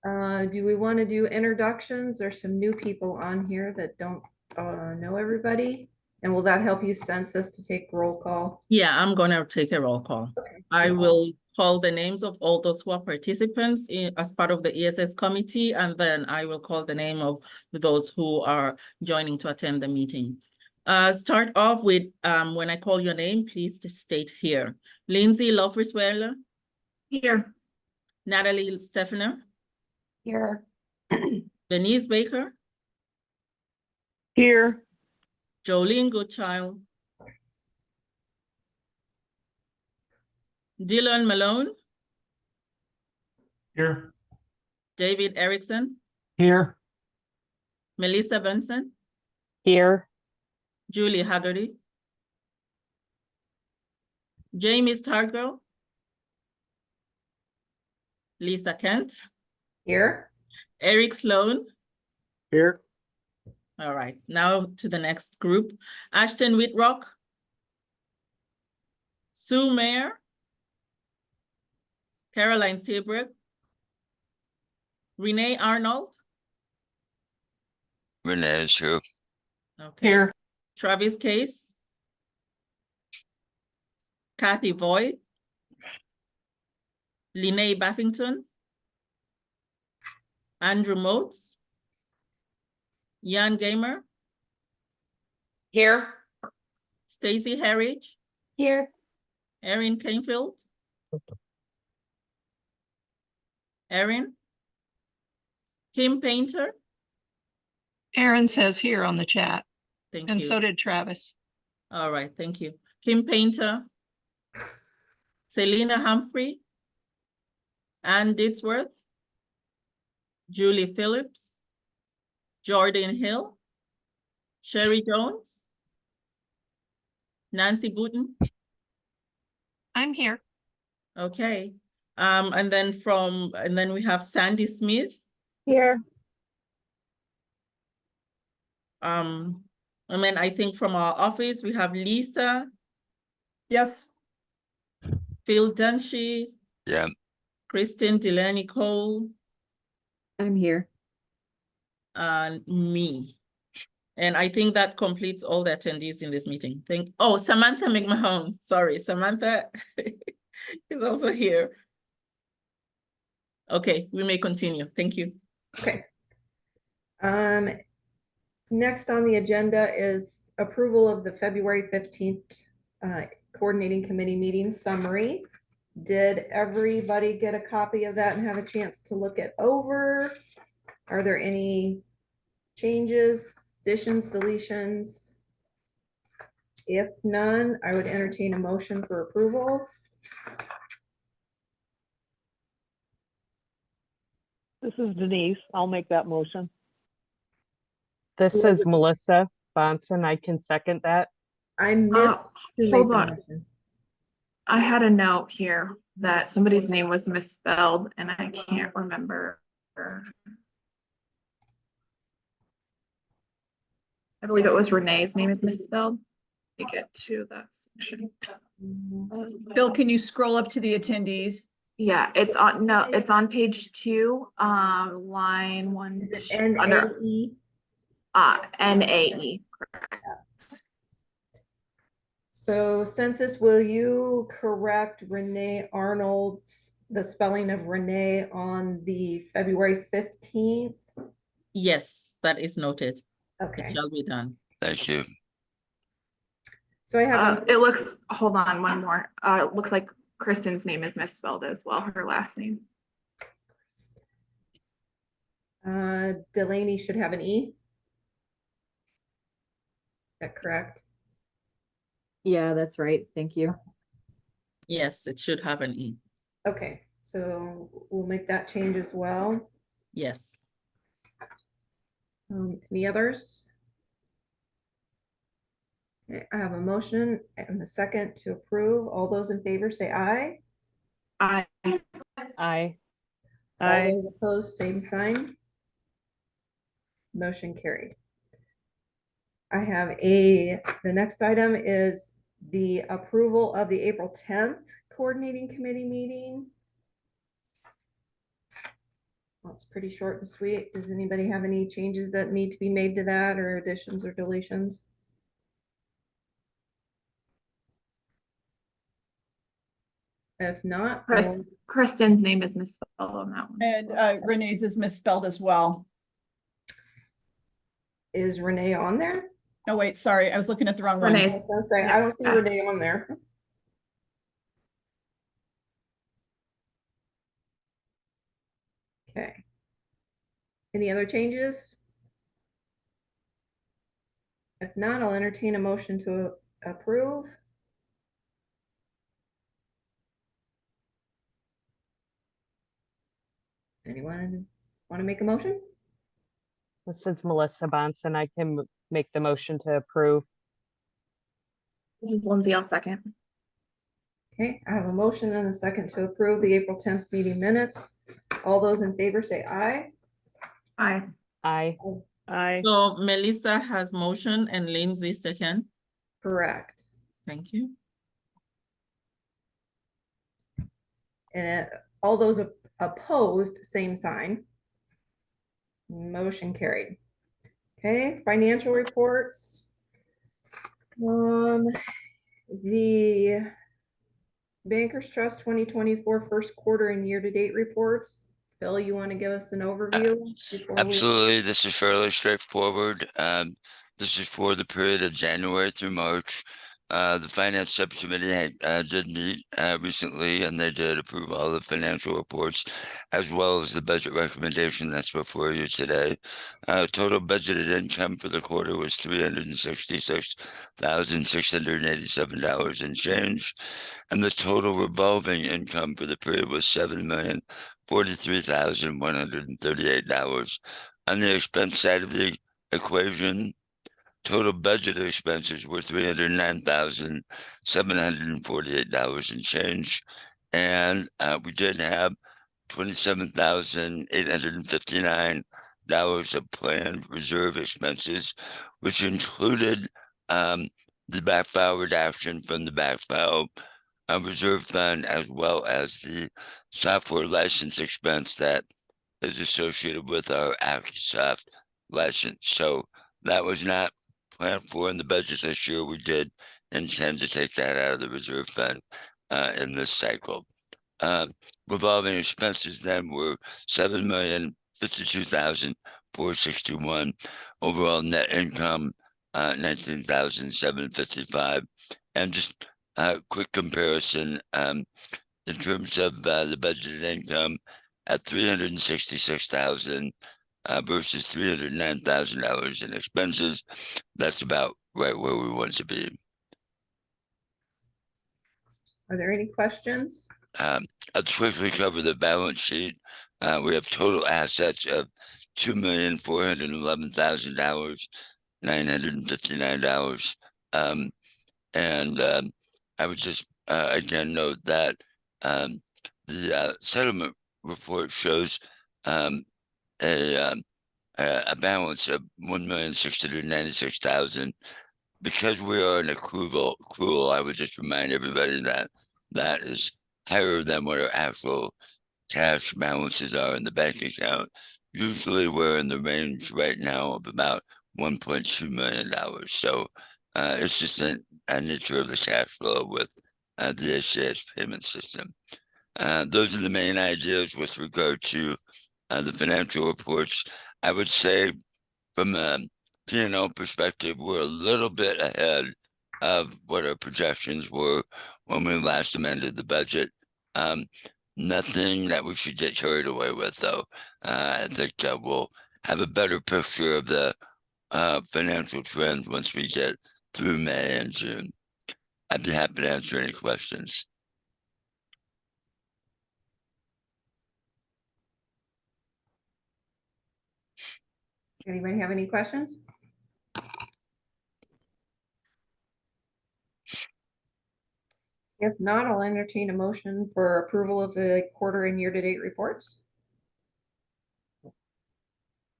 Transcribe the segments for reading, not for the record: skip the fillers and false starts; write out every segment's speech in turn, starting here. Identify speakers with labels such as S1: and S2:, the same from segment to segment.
S1: Do we want to do introductions? There's some new people on here that don't know everybody. And will that help you census to take roll call?
S2: Yeah, I'm gonna take a roll call.
S1: Okay.
S2: I will call the names of all those who are participants as part of the ESS committee, and then I will call the name of those who are joining to attend the meeting. Start off with, when I call your name, please state here. Lindsay Lofriswell.
S3: Here.
S2: Natalie Steffner.
S3: Here.
S2: Denise Baker.
S3: Here.
S2: Jolene Goodchild. Dylan Malone.
S4: Here.
S2: David Erickson.
S4: Here.
S2: Melissa Benson.
S3: Here.
S2: Julie Haggerty. Jamie Stargirl. Lisa Kent.
S1: Here.
S2: Eric Sloan.
S4: Here.
S2: All right, now to the next group. Ashton Whitrock. Sue Mayer. Caroline Seabrook. Renee Arnold.
S5: Renee is here.
S2: Okay.
S3: Here.
S2: Travis Case. Kathy Voigt. Linnea Baffington. Andrew Motes. Jan Gamer.
S3: Here.
S2: Stacy Harridge.
S3: Here.
S2: Erin Canfield. Erin. Kim Painter.
S6: Aaron says here on the chat,
S2: Thank
S6: and
S2: you.
S6: so did Travis.
S2: All right, thank you. Kim Painter. Selena Humphrey. Ann Ditzworth. Julie Phillips. Jordan Hill. Sherry Jones. Nancy Booten.
S6: I'm here.
S2: Okay. And then we have Sandy Smith.
S3: Here.
S2: And then I think from our office, we have Lisa.
S4: Yes.
S2: Phil Dunshee.
S5: Yeah.
S2: Kristen Delaney Cole.
S1: I'm here.
S2: And me. And I think that completes all the attendees in this meeting. Samantha McMahon. Sorry, Samantha is also here. Okay, we may continue. Thank you.
S1: Okay. Next on the agenda is approval of the February 15th Coordinating Committee meeting summary. Did everybody get a copy of that and have a chance to look it over? Are there any changes, additions, deletions? If none, I would entertain a motion for approval.
S7: This is Denise. I'll make that motion.
S8: This is Melissa Bonson. I can second that.
S1: I missed who
S3: hold
S1: made the
S3: on.
S1: motion.
S3: I had a note here that somebody's name was misspelled and I can't remember. I believe it was Renee's name is misspelled. We get to that section.
S9: Bill, can you scroll up to the attendees?
S3: Yeah, it's on page 2, line 1.
S1: Is it
S3: under
S1: NAE?
S3: NAE.
S1: So Census, will you correct Renee Arnold's, the spelling of Renee on the February 15th?
S2: Yes, that is noted.
S1: Okay.
S2: It shall be done.
S5: Thank you.
S1: So I have
S3: It looks, hold on, one more. It looks like Kristen's name is misspelled as well, her last name.
S1: Delaney should have an E. Is that correct?
S10: Yeah, that's right. Thank you.
S2: Yes, it should have an E.
S1: Okay, so we'll make that change as well.
S2: Yes.
S1: Any others? Okay, I have a motion and a second to approve. All those in favor say aye.
S3: Aye.
S8: Aye.
S1: All those opposed, same sign. Motion carried. I have the next item is the approval of the April 10th Coordinating Committee meeting. it's pretty short and sweet. Does anybody have any changes that need to be made to that, or additions or deletions? If not,
S3: Kristen's name is misspelled on that one.
S9: And Renee's is misspelled as well.
S1: is Renee on there?
S9: No, wait, sorry, I was looking at the wrong one.
S3: Renee.
S1: I was gonna say,
S3: Yeah.
S1: I don't see Renee on there. Okay. Any other changes? If not, I'll entertain a motion to approve. Anyone want to make a motion?
S8: This is Melissa Bonson. I can make the motion to approve.
S3: This is Lindsay, I'll second.
S1: Okay, I have a motion and a second to approve the April 10th meeting minutes. All those in favor say aye.
S3: Aye.
S8: Aye.
S7: Aye.
S2: So Melissa has motion and Lindsay second.
S1: Correct.
S2: Thank you.
S1: And all those opposed, same sign. Motion carried. Okay, financial reports. The Bankers Trust 2024 first quarter and year-to-date reports. Bill, you want to give us an overview? before we-
S5: Absolutely, this is fairly straightforward. This is for the period of January through March. The Finance Subcommittee did meet recently, and they did approve all the financial reports, as well as the budget recommendation that's before you today. Total budgeted income for the quarter was $366,687 and change, and the total revolving income for the period was $7,043,138. On the expense side of the equation, total budget expenses were $309,748 and change. And we did have $27,859 of planned reserve expenses, which included the backfile reduction from the backfile reserve fund, as well as the software license expense that is associated with our ActiSoft license. So that was not planned for in the budget this year. We did intend to take that out of the reserve fund in this cycle. Revolving expenses then were $7,052,461. Overall net income, $19,755. And just a quick comparison, in terms of the budgeted income at $366,000 versus $309,000 in expenses. That's about right where we want to be.
S1: Are there any questions?
S5: I'll quickly cover the balance sheet. We have total assets of $2,411,959. And I would just again note that the settlement report shows a balance of $1,696,000. Because we are an accrual, I would just remind everybody that that is higher than what our actual cash balances are in the bank account. Usually we're in the range right now of about $1.2 million. So it's just a nature of the cash flow with the ACH payment system. Those are the main ideas with regard to the financial reports. I would say from a P&L perspective, we're a little bit ahead of what our projections were when we last amended the budget. Nothing that we should get carried away with, though. I think we'll have a better picture of the financial trends once we get through May and June. I'd be happy to answer any questions.
S1: Anybody have any questions? If not, I'll entertain a motion for approval of the quarter and year-to-date reports.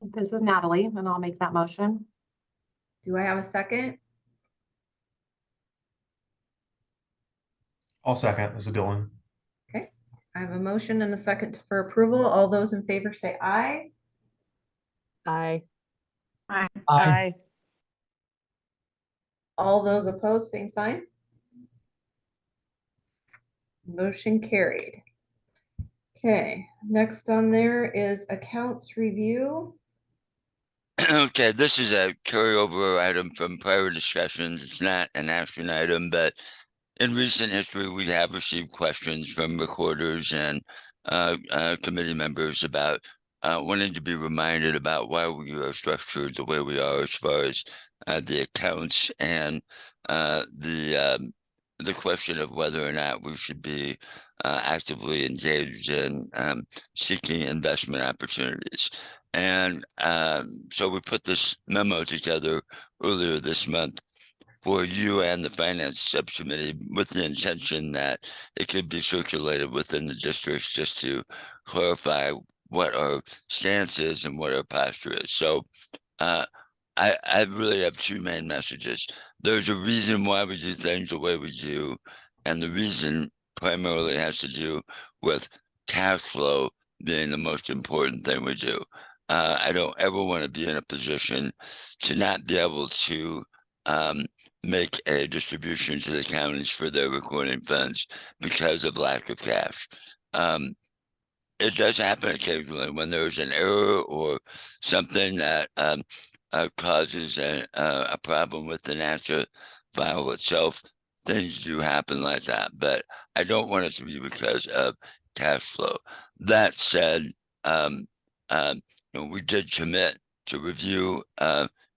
S10: This is Natalie, and I'll make that motion.
S1: Do I have a second?
S4: I'll second. This is Dylan.
S1: Okay, I have a motion and a second for approval. All those in favor say aye.
S8: Aye.
S7: Aye.
S1: All those opposed, same sign. Motion carried. Okay, next on there is accounts review.
S5: Okay, this is a carryover item from prior discussions. It's not an action item, but in recent history, we have received questions from recorders and committee members about wanting to be reminded about why we are structured the way we are as far as the accounts and the question of whether or not we should be actively engaged in seeking investment opportunities. And so we put this memo together earlier this month for you and the finance subcommittee with the intention that it could be circulated within the districts just to clarify what our stance is and what our posture is. So I really have two main messages. There's a reason why we do things the way we do, and the reason primarily has to do with cash flow being the most important thing we do. I don't ever want to be in a position to not be able to make a distribution to the counties for their recording funds because of lack of cash. It does happen occasionally when there's an error or something that causes a problem with the NASA file itself. Things do happen like that, but I don't want it to be because of cash flow. That said, we did commit to review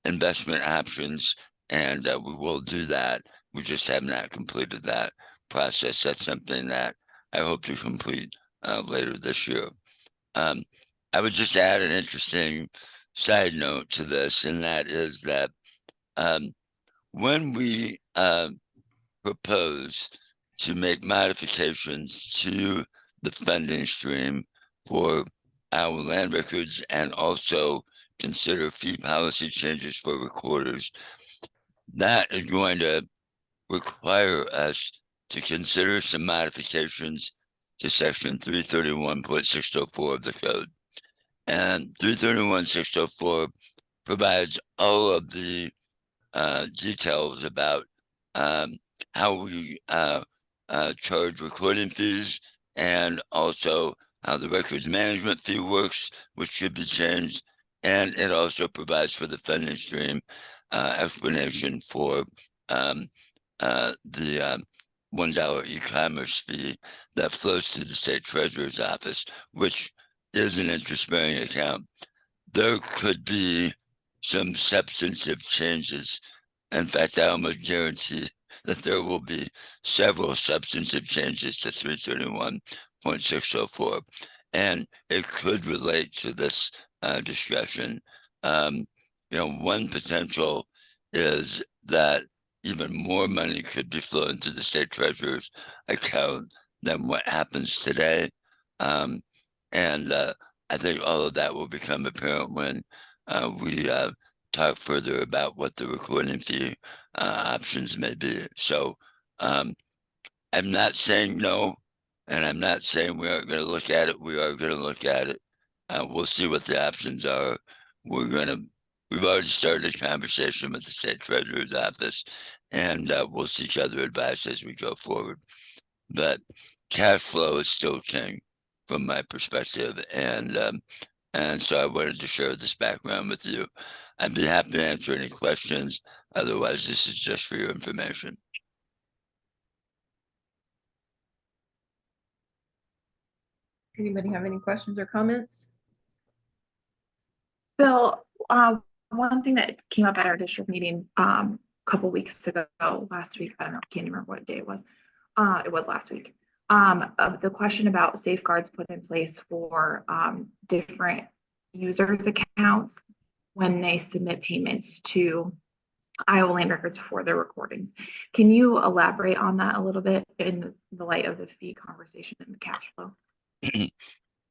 S5: investment options, and we will do that. We just have not completed that process. That's something that I hope to complete later this year. I would just add an interesting side note to this, and that is that when we propose to make modifications to the funding stream for our land records and also consider fee policy changes for recorders, that is going to require us to consider some modifications to section 331.604 of the code. And 331.604 provides all of the details about how we charge recording fees, and also how the records management fee works, which should be changed. And it also provides for the funding stream explanation for the $1 e-commerce fee that flows to the state treasurer's office, which is an interest-bearing account. There could be some substantive changes. In fact, I almost guarantee that there will be several substantive changes to 331.604, and it could relate to this discussion. One potential is that even more money could be flowing to the state treasurer's account than what happens today. And I think all of that will become apparent when we talk further about what the recording fee options may be. So I'm not saying no, and I'm not saying we aren't going to look at it. We are going to look at it. We'll see what the options are. We've already started a conversation with the state treasurer's office, and we'll seek other advice as we go forward. But cash flow is still king from my perspective, and so I wanted to share this background with you. I'd be happy to answer any questions. Otherwise, this is just for your information.
S1: Anybody have any questions or comments?
S3: Bill, one thing that came up at our district meeting a couple weeks ago, last week, I don't know, I can't remember what day it was. It was last week. The question about safeguards put in place for different users' accounts when they submit payments to Iowa Land Records for their recordings. Can you elaborate on that a little bit in the light of the fee conversation and the cash flow?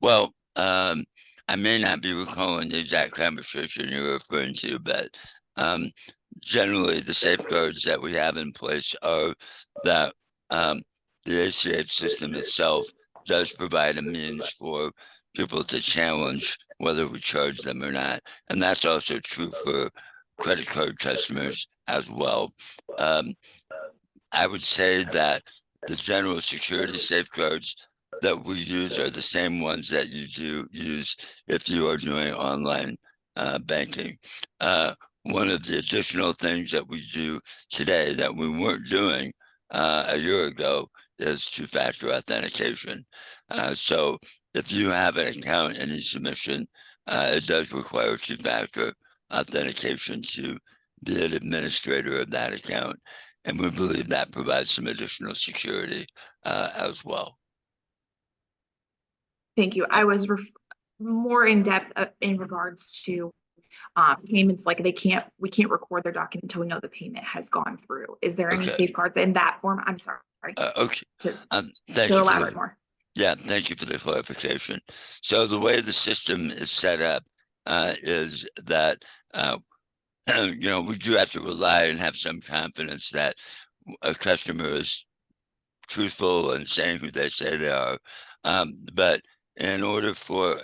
S5: Well, I may not be recalling the exact conversation you're referring to, but generally the safeguards that we have in place are that the ACH system itself does provide a means for people to challenge whether we charge them or not. And that's also true for credit card customers as well. I would say that the general security safeguards that we use are the same ones that you do use if you are doing online banking. One of the additional things that we do today that we weren't doing a year ago is two-factor authentication. So if you have an account in e-submission, it does require two-factor authentication to be an administrator of that account. And we believe that provides some additional security as well.
S3: Thank you. I was more in depth in regards to payments, like we can't record their document until we know the payment has gone through. Is there any
S5: Okay.
S3: safeguards in that form? I'm sorry.
S5: Okay.
S3: To
S5: Thank you.
S3: elaborate more.
S5: Yeah, thank you for the clarification. So the way the system is set up is that we do have to rely and have some confidence that a customer is truthful and saying who they say they are. But in order for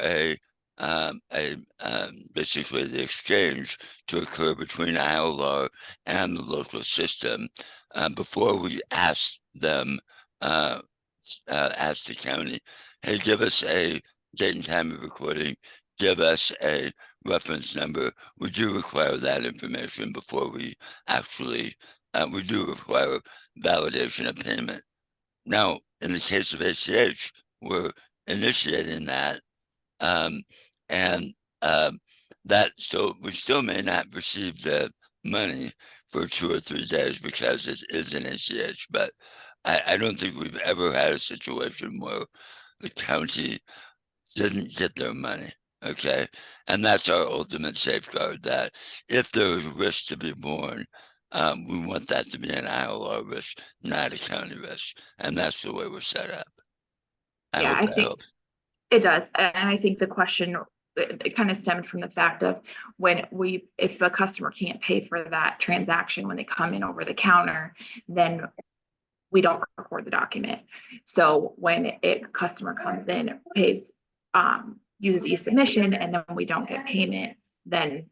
S5: basically the exchange to occur between ILR and the local system, before we ask them, ask the county, hey, give us a date and time of recording, give us a reference number. We do require that information before we actually, we do require validation of payment. Now, in the case of ACH, we're initiating that, so we still may not receive the money for 2 or 3 days because it is an ACH, but I don't think we've ever had a situation where the county didn't get their money. Okay. And that's our ultimate safeguard, that if there is risk to be borne, we want that to be an ILR risk, not a county risk. And that's the way we're set up.
S3: Yeah, I think it does. And I think the question, it kind of stemmed from the fact of if a customer can't pay for that transaction when they come in over the counter, then we don't record the document. So when a customer comes in, pays, uses e-submission, and then we don't get payment, then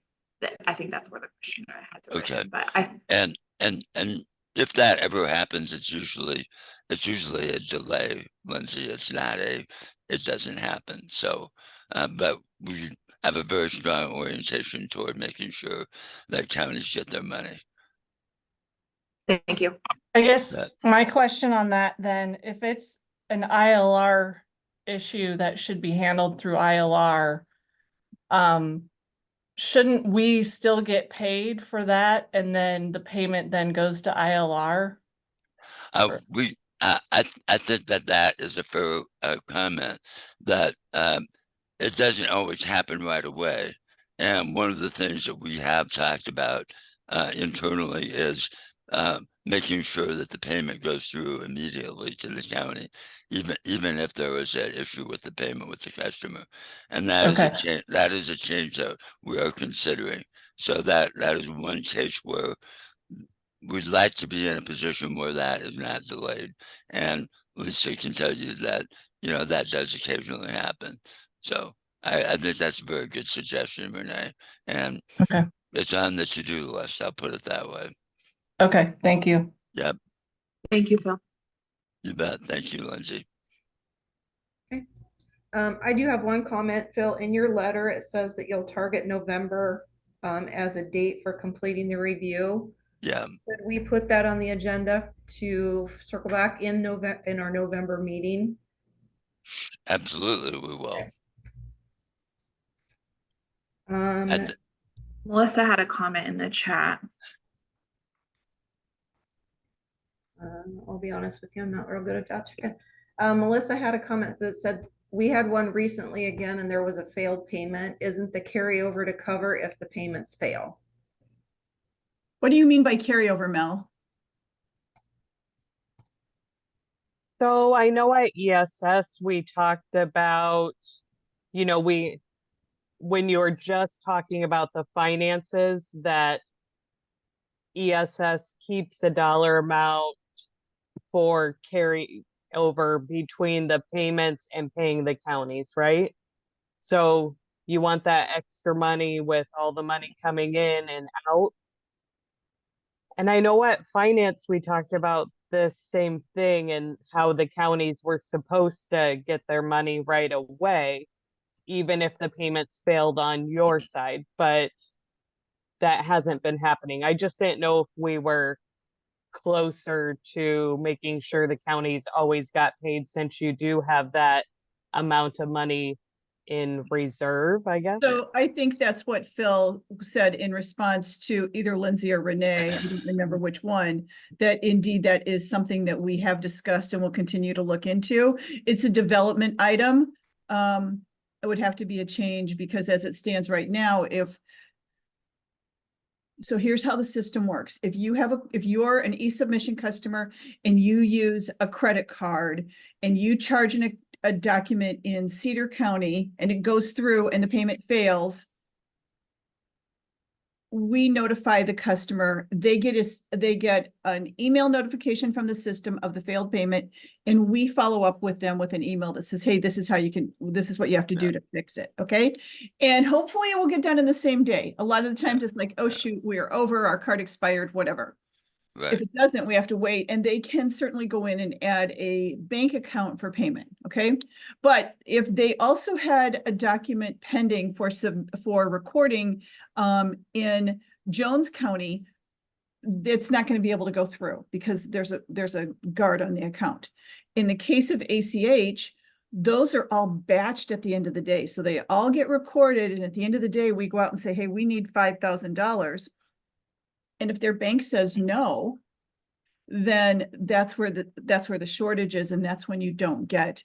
S3: I think that's where the question has arisen.
S5: Okay. But and if that ever happens, it's usually a delay, Lindsay. It's not it doesn't happen. So, but we have a very strong orientation toward making sure that counties get their money.
S3: Thank you.
S7: I guess my question on that then, if it's an ILR issue that should be handled through ILR, shouldn't we still get paid for that and then the payment then goes to ILR?
S5: I think that is a fair comment, that it doesn't always happen right away. And one of the things that we have talked about internally is making sure that the payment goes through immediately to the county, even if there is an issue with the payment with the customer. And that is a change that we are considering. So that is one case where we'd like to be in a position where that is not delayed. And Lisa can tell you that, that does occasionally happen. So I think that's a very good suggestion, Renee. And it's on the to-do list. I'll put it that way.
S7: Okay, thank you.
S5: Yep.
S3: Thank you, Phil.
S5: You bet. Thank you, Lindsay.
S1: Okay. I do have one comment, Phil. In your letter, it says that you'll target November as a date for completing the review.
S5: Yeah.
S1: Could we put that on the agenda to circle back in our November meeting?
S5: Absolutely, we will.
S3: Melissa had a comment in the chat.
S1: I'll be honest with you, I'm not real good at that. Melissa had a comment that said, we had one recently again, and there was a failed payment. Isn't the carryover to cover if the payments fail?
S9: What do you mean by carryover, Mel?
S8: So I know at ESS, we talked about, when you're just talking about the finances, that ESS keeps a dollar amount for over between the payments and paying the counties, right? So you want that extra money with all the money coming in and out. And I know at finance, we talked about the same thing and how the counties were supposed to get their money right away, even if the payments failed on your side, but that hasn't been happening. I just didn't know if we were closer to making sure the counties always got paid, since you do have that amount of money in reserve, I guess.
S9: So I think that's what Phil said in response to either Lindsay or Renee, I don't remember which one, that indeed that is something that we have discussed and will continue to look into. It's a development item. It would have to be a change because as it stands right now, so here's how the system works. If you're an e-submission customer and you use a credit card and you charge a document in Cedar County and it goes through and the payment fails, we notify the customer. They get an email notification from the system of the failed payment, and we follow up with them with an email that says, hey, this is what you have to do to fix it. Okay. And hopefully it will get done in the same day. A lot of the times it's like, oh shoot, we are over, our card expired, whatever.
S5: Right.
S9: If it doesn't, we have to wait, and they can certainly go in and add a bank account for payment. Okay. But if they also had a document pending for recording in Jones County, it's not going to be able to go through because there's a guard on the account. In the case of ACH, those are all batched at the end of the day. So they all get recorded. And at the end of the day, we go out and say, hey, we need $5,000. And if their bank says no, then that's where the shortage is. And that's when you don't get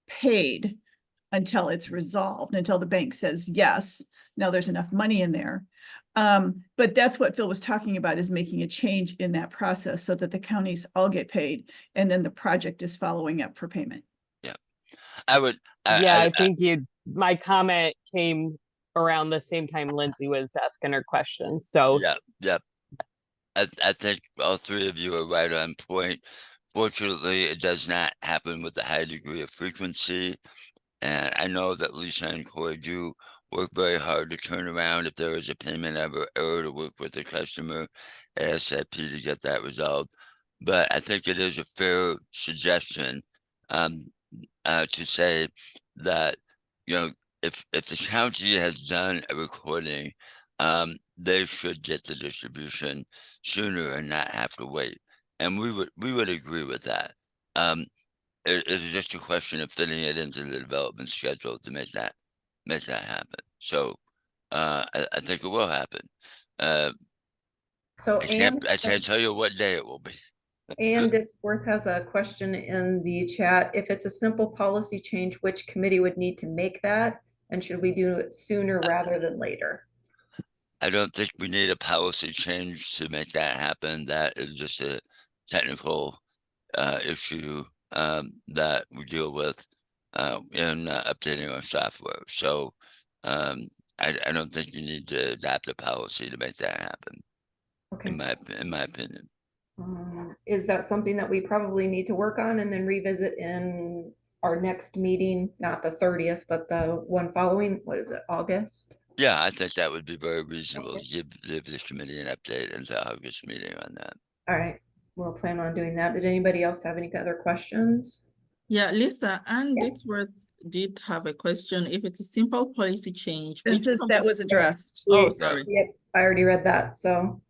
S9: paid until it's resolved, until the bank says, yes, now there's enough money in there. But that's what Phil was talking about, is making a change in that process so that the counties all get paid and then the project is following up for payment.
S5: Yeah. I
S8: think my comment came around the same time Lindsay was asking her questions. So
S5: yeah. I think all three of you are right on point. Fortunately, it does not happen with a high degree of frequency. And I know that Lisa and Corey do work very hard to turn around if there is a payment error to work with the customer ASAP to get that resolved. But I think it is a fair suggestion to say that, if the county has done a recording, they should get the distribution sooner and not have to wait. And we would agree with that. It is just a question of fitting it into the development schedule to make that happen. So I think it will happen.
S1: So
S5: I can't tell you what day it will be.
S1: And Ditzworth has a question in the chat. If it's a simple policy change, which committee would need to make that? And should we do it sooner rather than later?
S5: I don't think we need a policy change to make that happen. That is just a technical issue that we deal with in operating our software. So I don't think you need to adopt a policy to make that happen.
S1: Okay.
S5: In my opinion.
S1: Is that something that we probably need to work on and then revisit in our next meeting, not the 30th, but the one following? What is it, August?
S5: Yeah, I think that would be very reasonable to give this committee an update in the August meeting on that.
S1: All right, we'll plan on doing that. Did anybody else have any other questions?
S2: Yeah, Lisa, and
S1: Yes.
S2: Ditzworth did have a question. If it's a simple policy change, which
S9: Since that was addressed.
S2: Oh, sorry.
S1: Yep, I already read that. So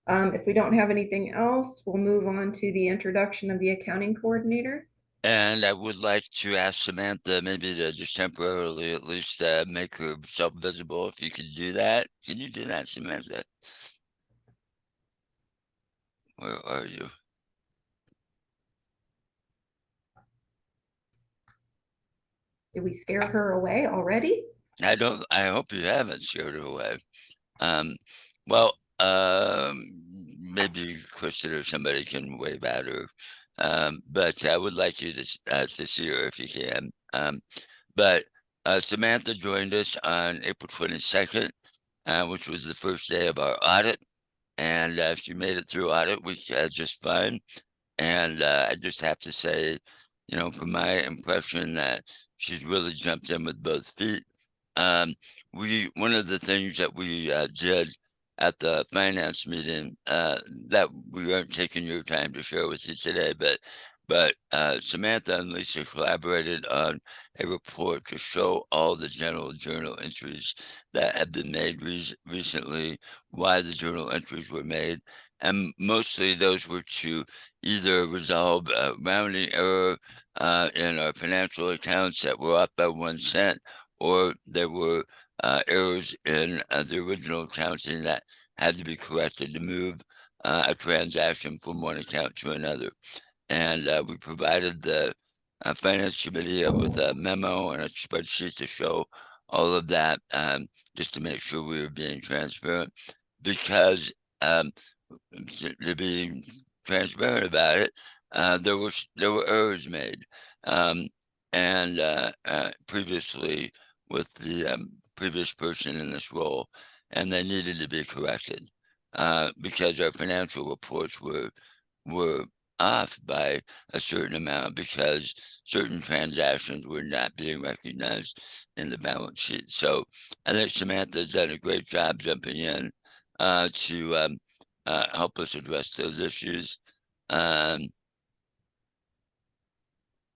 S1: if we don't have anything else, we'll move on to the introduction of the accounting coordinator.
S5: And I would like to ask Samantha maybe to just temporarily at least make herself visible, if you could do that. Can you do that, Samantha? Where are you?
S1: Did we scare her away already?
S5: I hope you haven't scared her away. Well, maybe Kristen or somebody can wave at her. But I would like you to see her if you can. But Samantha joined us on April 22nd, which was the first day of our audit. And she made it through audit week just fine. And I just have to say you know, from my impression that she's really jumped in with both feet. One of the things that we did at the finance meeting that we aren't taking your time to share with you today, but Samantha and Lisa collaborated on a report to show all the general journal entries that have been made recently, why the journal entries were made, and mostly those were to either resolve a rounding error in our financial accounts that were off by 1 cent, or there were errors in the original accounting that had to be corrected to move a transaction from one account to another. And we provided the finance committee with a memo and a spreadsheet to show all of that, just to make sure we were being transparent. Because to be transparent about it, there were errors made, and previously with the previous person in this role, and they needed to be corrected because our financial reports were off by a certain amount because certain transactions were not being recognized in the balance sheet. So I think Samantha's done a great job jumping in to help us address those issues.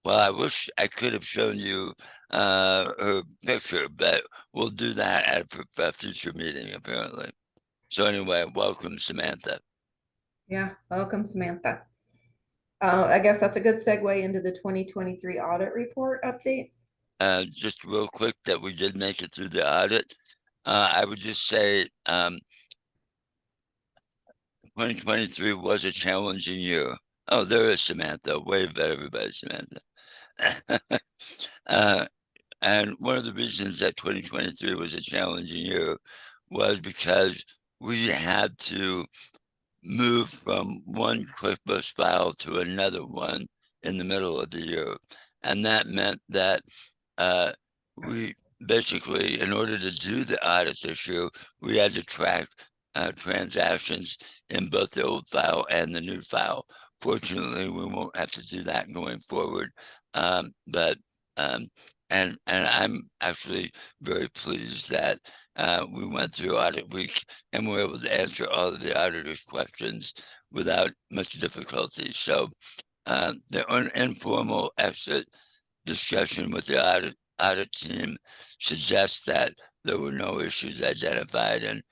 S5: Well, I wish I could have shown you her picture, but we'll do that at a future meeting, apparently. So anyway, welcome, Samantha.
S1: Yeah, welcome, Samantha. I guess that's a good segue into the 2023 audit report update.
S5: Just real quick that we did make it through the audit. I would just say 2023 was a challenging year. Oh, there is Samantha. Wave at everybody, Samantha. And one of the reasons that 2023 was a challenging year was because we had to move from one QuickBooks file to another one in the middle of the year. And that meant that we basically, in order to do the audit this year, we had to track transactions in both the old file and the new file. Fortunately, we won't have to do that going forward. And I'm actually very pleased that we went through audit week and were able to answer all of the auditor's questions without much difficulty. So the informal exit discussion with the audit team suggests that there were no issues identified. And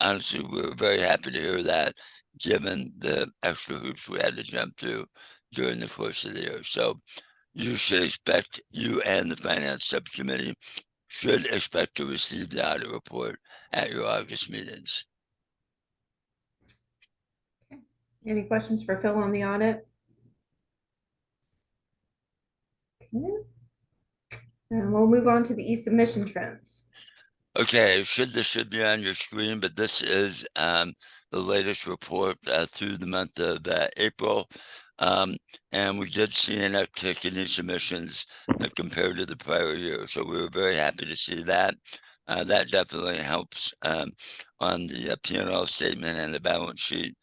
S5: honestly, we were very happy to hear that, given the extra hoops we had to jump through during the course of the year. So you should expect, you and the finance subcommittee should expect to receive the audit report at your August meetings.
S1: Any questions for Phil on the audit? Okay. And we'll move on to the e-submission trends.
S5: Okay, this should be on your screen, but this is the latest report through the month of April. And we did see an uptick in these submissions compared to the prior year. So we were very happy to see that. That definitely helps on the P&L statement and the balance sheet.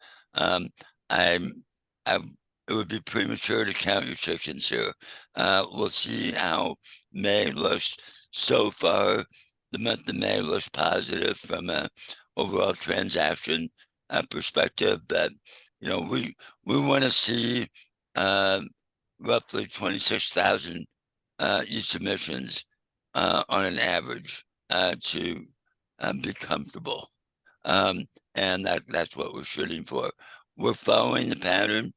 S5: It would be premature to count your chickens here. We'll see how May looks. So far, the month of May looks positive from an overall transaction perspective, but you know, we want to see roughly 26,000 e-submissions on an average to be comfortable. And that's what we're shooting for. We're following the pattern.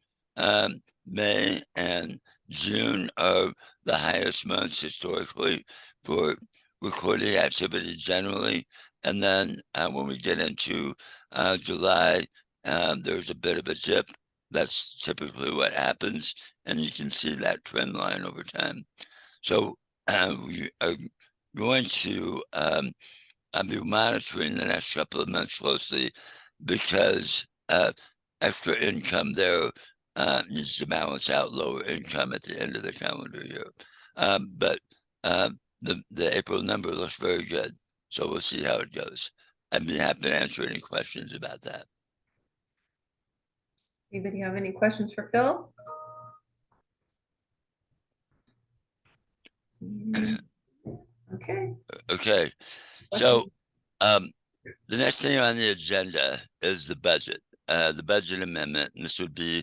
S5: May and June are the highest months historically for recording activity generally. And then when we get into July, there's a bit of a dip. That's typically what happens. And you can see that trend line over time. So we are going to be monitoring the next couple of months closely because extra income there needs to balance out lower income at the end of the calendar year. But the April number looks very good. So we'll see how it goes. I'd be happy to answer any questions about that.
S1: Anybody have any questions for Phil? Okay.
S5: Okay, so, the next thing on the agenda is the budget, the budget amendment, and this would be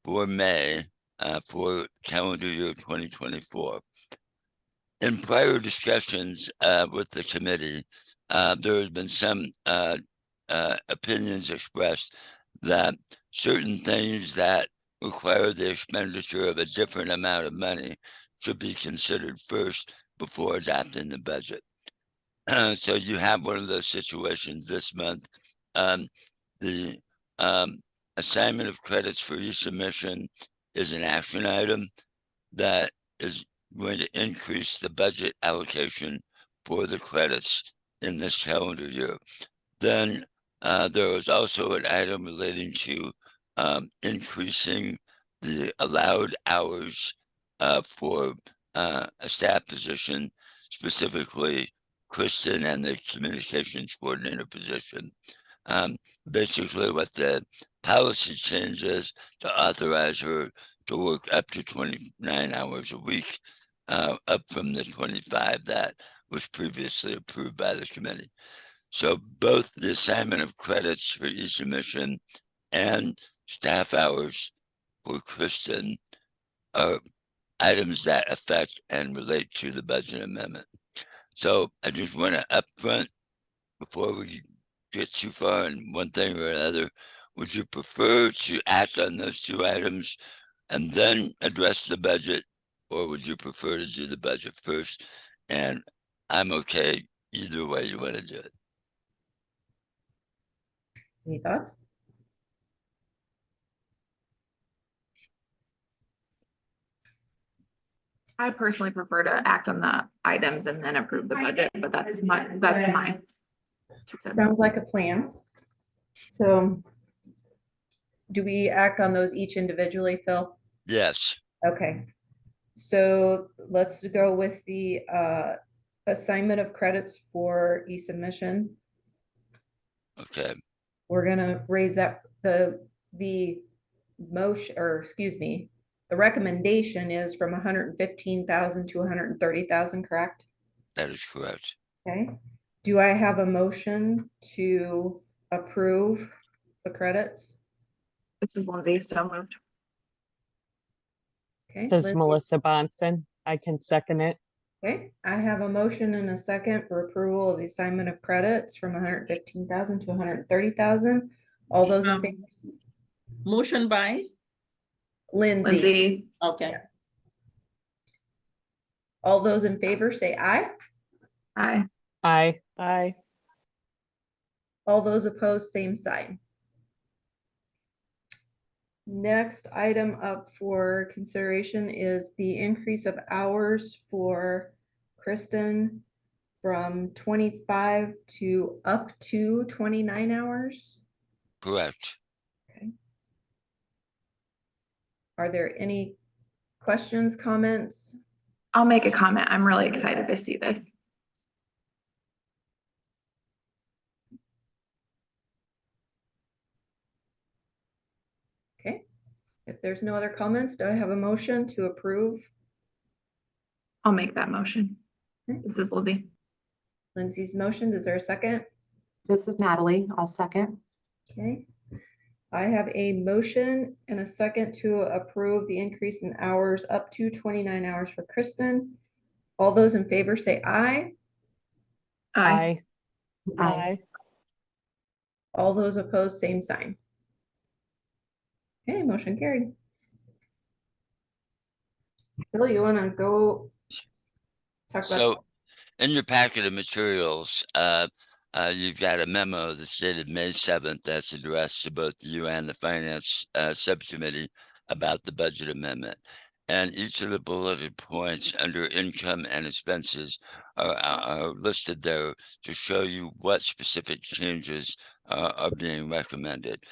S5: for May, for calendar year 2024. In prior discussions, with the committee, there has been some, opinions expressed that certain things that require the expenditure of a different amount of money should be considered first before adopting the budget. So you have one of those situations this month. The assignment of credits for e-submission is an action item that is going to increase the budget allocation for the credits in this calendar year. Then there was also an item relating to increasing the allowed hours for a staff position, specifically Kristen and the communications coordinator position. Basically what the policy change is to authorize her to work up to 29 hours a week, up from the 25 that was previously approved by the committee. So both the assignment of credits for e-submission and staff hours for Kristen are items that affect and relate to the budget amendment. So I just want to upfront, before we get too far in one thing or another, would you prefer to act on those two items and then address the budget, or would you prefer to do the budget first? And I'm okay either way you want to do it.
S1: Any thoughts?
S3: I personally prefer to act on the items and then approve the budget, but that's my 2 cents.
S1: Sounds like a plan. So do we act on those each individually, Phil?
S5: Yes.
S1: Okay. So let's go with the assignment of credits for e-submission.
S5: Okay.
S1: We're gonna raise that, the motion, or excuse me, the recommendation is from 115,000 to 130,000, correct?
S5: That is correct.
S1: Okay. Do I have a motion to approve the credits?
S3: This is Lindsay, so moved.
S1: Okay.
S8: This is
S1: Lindsay?
S8: Melissa Bonson. I can second it.
S1: Okay, I have a motion and a second for approval of the assignment of credits from 115,000 to 130,000. All those in favor?
S2: Motion by,
S1: Lindsay.
S3: Lindsay,
S2: okay.
S1: All those in favor say aye.
S3: aye.
S8: Aye. Aye.
S1: All those opposed, same sign. Next item up for consideration is the increase of hours for Kristen from 25 to up to 29 hours.
S5: Correct.
S1: Are there any questions, comments?
S3: I'll make a comment. I'm really excited to see this.
S1: Okay, if there's no other comments, do I have a motion to approve?
S3: I'll make that motion.
S1: Okay.
S3: This is Lindsay.
S1: Lindsay's motion, is there a second?
S10: This is Natalie. I'll second.
S1: Okay. I have a motion and a second to approve the increase in hours up to 29 hours for Kristen. All those in favor say aye.
S8: Aye.
S10: Aye.
S8: Aye.
S1: All those opposed, same sign. Okay, motion carried. Bill, you want to go talk about?
S5: So in your packet of materials, you've got a memo that's dated May 7th that's addressed to both you and the finance subcommittee about the budget amendment. And each of the bulleted points under income and expenses are listed there to show you what specific changes are being recommended.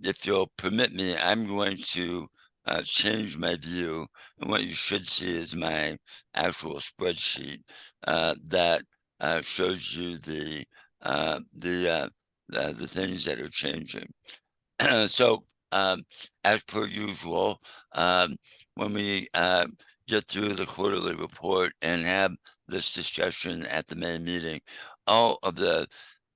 S5: If you'll permit me, I'm going to change my view, and what you should see is my actual spreadsheet that shows you the things that are changing. So as per usual, when we get through the quarterly report and have this discussion at the May meeting, all of the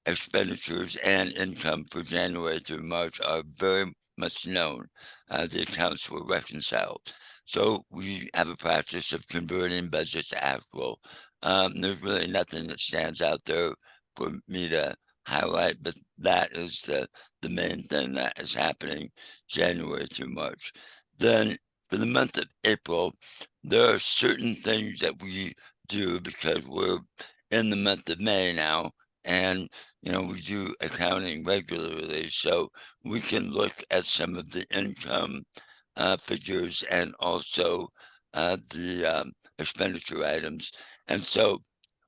S5: expenditures and income for January through March are very much known. The accounts were reconciled. So we have a practice of converting budget to actual. There's really nothing that stands out there for me to highlight, but that is the main thing that is happening January through March. Then for the month of April, there are certain things that we do because we're in the month of May now, and we do accounting regularly, so we can look at some of the income figures and also the expenditure items. And so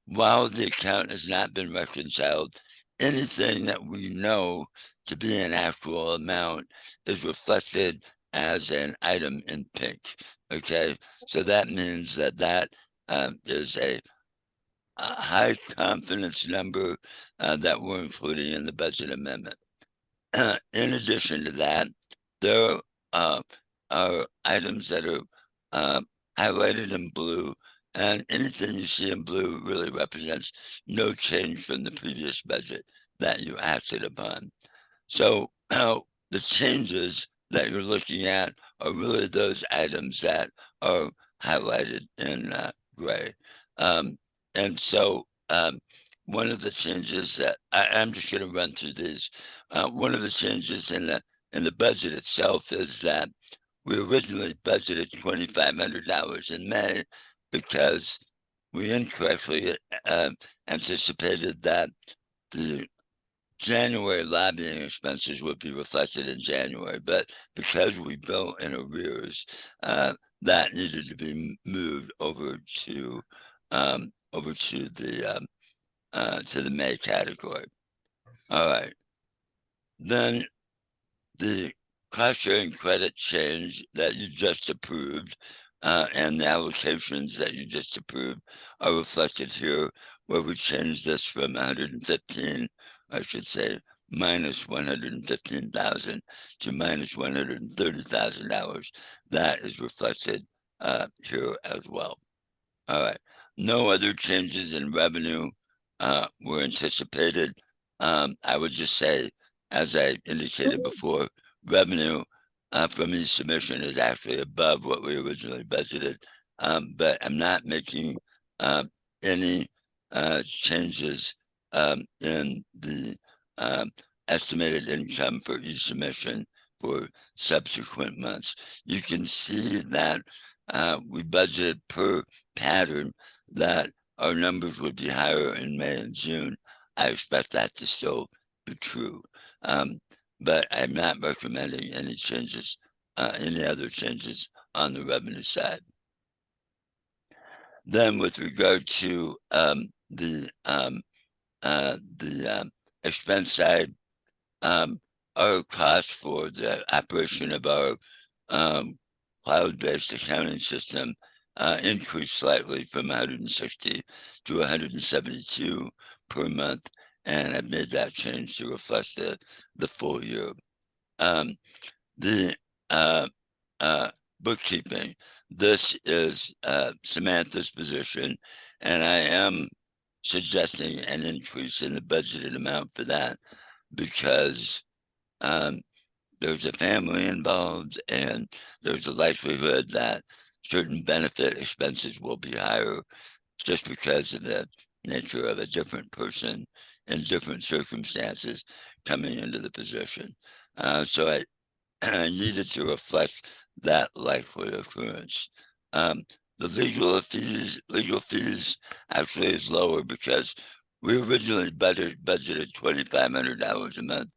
S5: while the account has not been reconciled, anything that we know to be an actual amount is reflected as an item in pink. Okay, so that means that is a high confidence number that we're including in the budget amendment. In addition to that, there are items that are highlighted in blue, and anything you see in blue really represents no change from the previous budget that you acted upon. So the changes that you're looking at are really those items that are highlighted in gray. And so one of the changes that I'm just going to run through these. One of the changes in the budget itself is that we originally budgeted $2,500 in May because we incorrectly anticipated that the January lobbying expenses would be reflected in January, but because we bill in arrears, that needed to be moved over to the May category. All right. Then the cost sharing credit change that you just approved and the allocations that you just approved are reflected here, where we changed this from 115, I should say, minus 115,000 to minus $130,000. That is reflected here as well. All right. No other changes in revenue were anticipated. I would just say, as I indicated before, revenue from each submission is actually above what we originally budgeted, but I'm not making any changes in the estimated income for each submission for subsequent months. You can see that we budgeted per pattern that our numbers would be higher in May and June. I expect that to still be true. But I'm not recommending any changes, any other changes on the revenue side. Then with regard to the expense side, our cost for the operation of our cloud-based accounting system increased slightly from 160 to 172 per month, and I've made that change to reflect the full year. The bookkeeping, this is Samantha's position, and I am suggesting an increase in the budgeted amount for that because there's a family involved and there's a likelihood that certain benefit expenses will be higher just because of the nature of a different person in different circumstances coming into the position. So I needed to reflect that likely occurrence. The legal fees actually is lower because we originally budgeted $2,500 a month,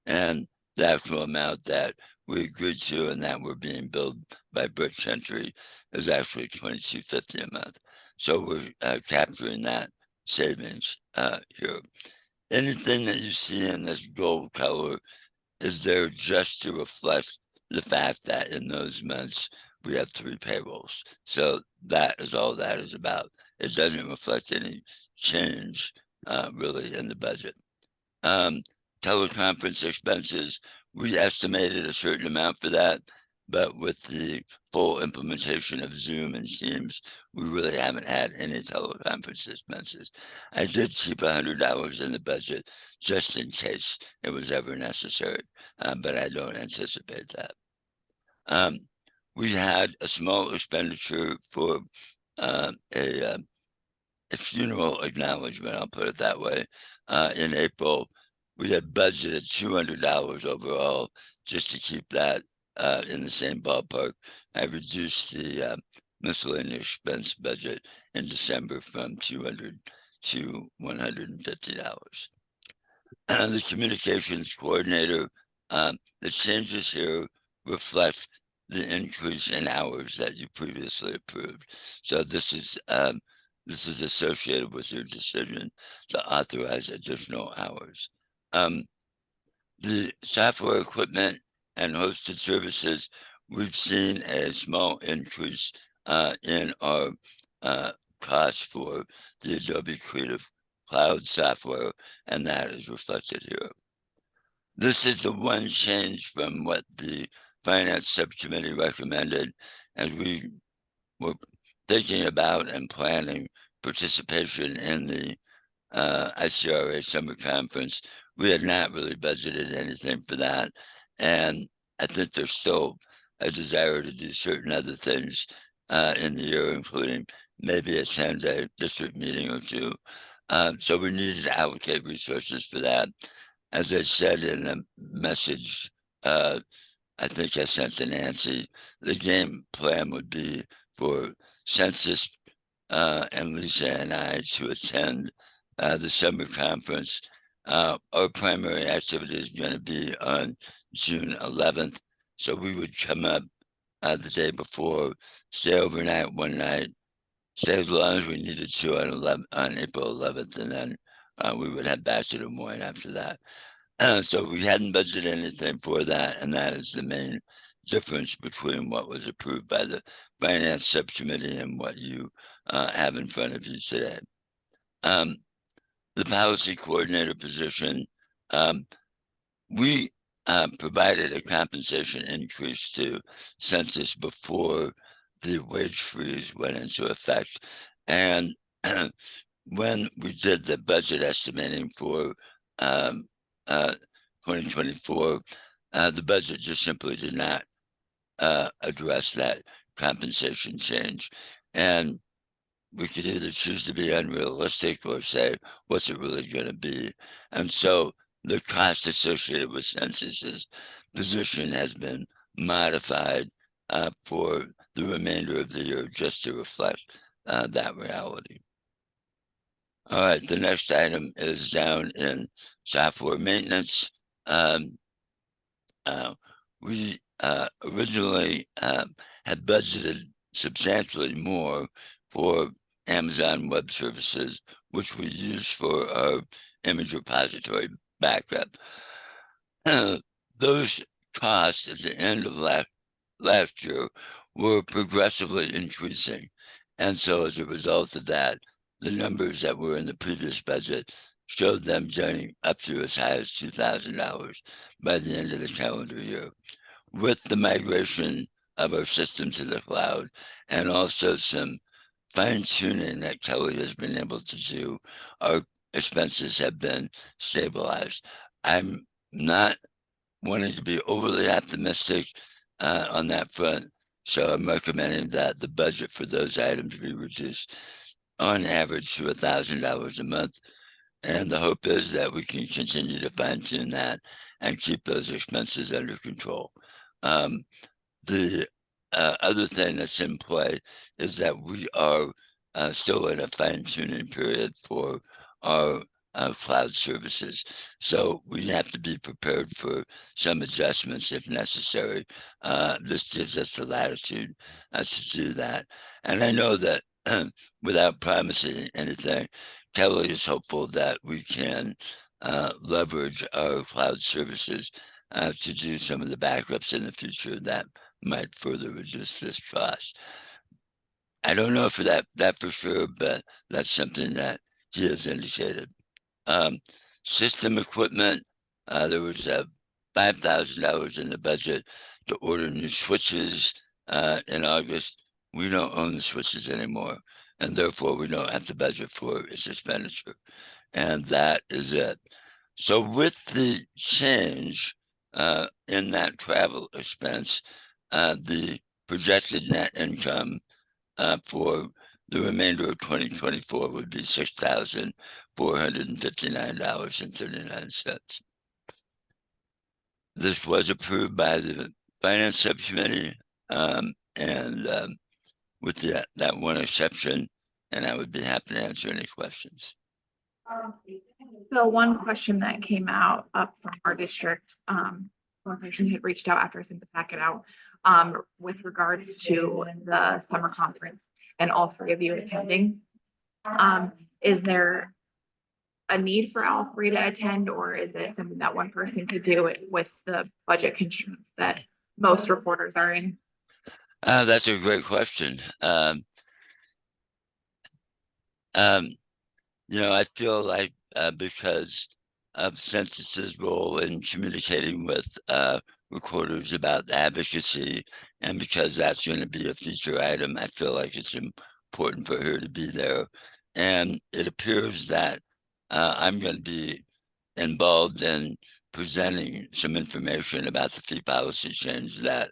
S5: and the actual amount that we agreed to and that we're being billed by Brick Country is actually $2,250 a month. So we're capturing that savings here. Anything that you see in this gold color is there just to reflect the fact that in those months we have 3 payrolls. So that is all that is about. It doesn't reflect any change really in the budget. Teleconference expenses, we estimated a certain amount for that. but with the full implementation of Zoom and Teams, we really haven't had any teleconference expenses. I did keep $100 in the budget just in case it was ever necessary, but I don't anticipate that. We had a small expenditure for a funeral acknowledgement, I'll put it that way. In April, we had budgeted $200 overall just to keep that in the same ballpark. I reduced the miscellaneous expense budget in December from $200 to $150. The communications coordinator, the changes here reflect the increase in hours that you previously approved. So this is associated with your decision to authorize additional hours. The software equipment and hosted services, we've seen a small increase in our cost for the Adobe Creative Cloud software, and that is reflected here. This is the one change from what the Finance Subcommittee recommended as we were thinking about and planning participation in the ICRA Summer Conference. We had not really budgeted anything for that. And I think there's still a desire to do certain other things in the year, including maybe attend a district meeting or two. So we needed to allocate resources for that. As I said in the message, I think I sent to Nancy, the game plan would be for Census and Lisa and I to attend the summer conference. Our primary activity is going to be on June 11th. So we would come up the day before, stay overnight one night, stay as long as we needed to on April 11th, and then we would head back to Des Moines after that. So we hadn't budgeted anything for that, and that is the main difference between what was approved by the Finance Subcommittee and what you have in front of you today. The policy coordinator position, we provided a compensation increase to Census before the wage freeze went into effect. And when we did the budget estimating for 2024, the budget just simply did not address that compensation change. And we could either choose to be unrealistic or say, what's it really going to be? And so the cost associated with Census's position has been modified for the remainder of the year just to reflect that reality. All right, the next item is down in software maintenance. We originally had budgeted substantially more for Amazon Web Services, which we use for our image repository backup. Those costs at the end of last year were progressively increasing. And so as a result of that, the numbers that were in the previous budget showed them getting up to as high as $2,000 by the end of the calendar year. With the migration of our system to the cloud and also some fine-tuning that Kelly has been able to do, our expenses have been stabilized. I'm not wanting to be overly optimistic on that front, so I'm recommending that the budget for those items be reduced on average to $1,000 a month. And the hope is that we can continue to fine-tune that and keep those expenses under control. The other thing that's in play is that we are still in a fine-tuning period for our cloud services. So we have to be prepared for some adjustments if necessary. This gives us the latitude to do that. And I know that without promising anything, Kelly is hopeful that we can leverage our cloud services to do some of the backups in the future that might further reduce this cost. I don't know for that for sure, but that's something that he has indicated. System equipment, there was $5,000 in the budget to order new switches in August. We don't own the switches anymore, and therefore we don't have to budget for its expenditure. And that is it. So with the change in that travel expense, the projected net income for the remainder of 2024 would be $6,459.39. This was approved by the Finance Subcommittee, with that one exception, and I would be happy to answer any questions.
S3: So one question that came out up from our district, one person had reached out after I sent the packet out, with regards to the summer conference and all three of you attending. Is there a need for all three to attend, or is it something that one person could do it with the budget constraints that most reporters are in?
S5: That's a great question. I feel like because of Census's role in communicating with recorders about advocacy, and because that's going to be a feature item, I feel like it's important for her to be there. And it appears that I'm going to be involved in presenting some information about the fee policy change, that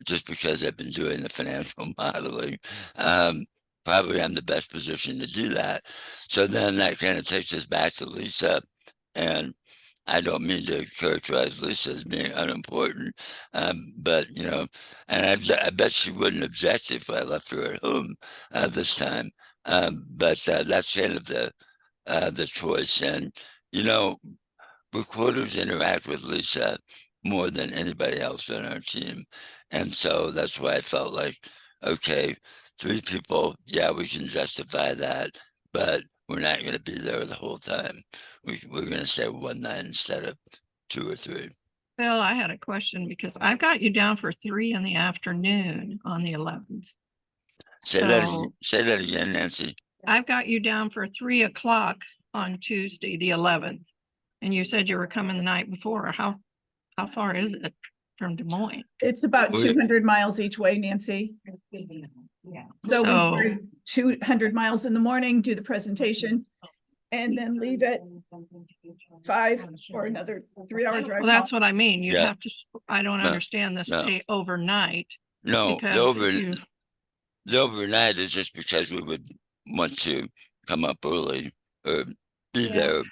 S5: just because I've been doing the financial modeling, probably I'm the best position to do that. So then that kind of takes us back to Lisa, and I don't mean to characterize Lisa as being unimportant, but and I bet she wouldn't object if I left her at home this time. But that's kind of the choice, and recorders interact with Lisa more than anybody else on our team, and so that's why I felt like, okay, 3 people, yeah, we can justify that, but we're not going to be there the whole time. We're going to say 1 night instead of 2 or 3.
S6: Phil, I had a question because I've got you down for 3 in the afternoon on the 11th.
S5: Say that again, Nancy.
S6: I've got you down for 3 o'clock on Tuesday, the 11th. And you said you were coming the night before. How far is it from Des Moines?
S9: It's about 200 miles each way, Nancy.
S6: Yeah.
S9: So we drive 200 miles in the morning, do the presentation, and then leave at 5 for another 3-hour drive.
S6: Well, that's what I mean. You'd
S5: Yeah.
S6: have to, I don't understand the stay overnight.
S5: No,
S6: Because
S5: the overnight is just because we would want to come up early or be there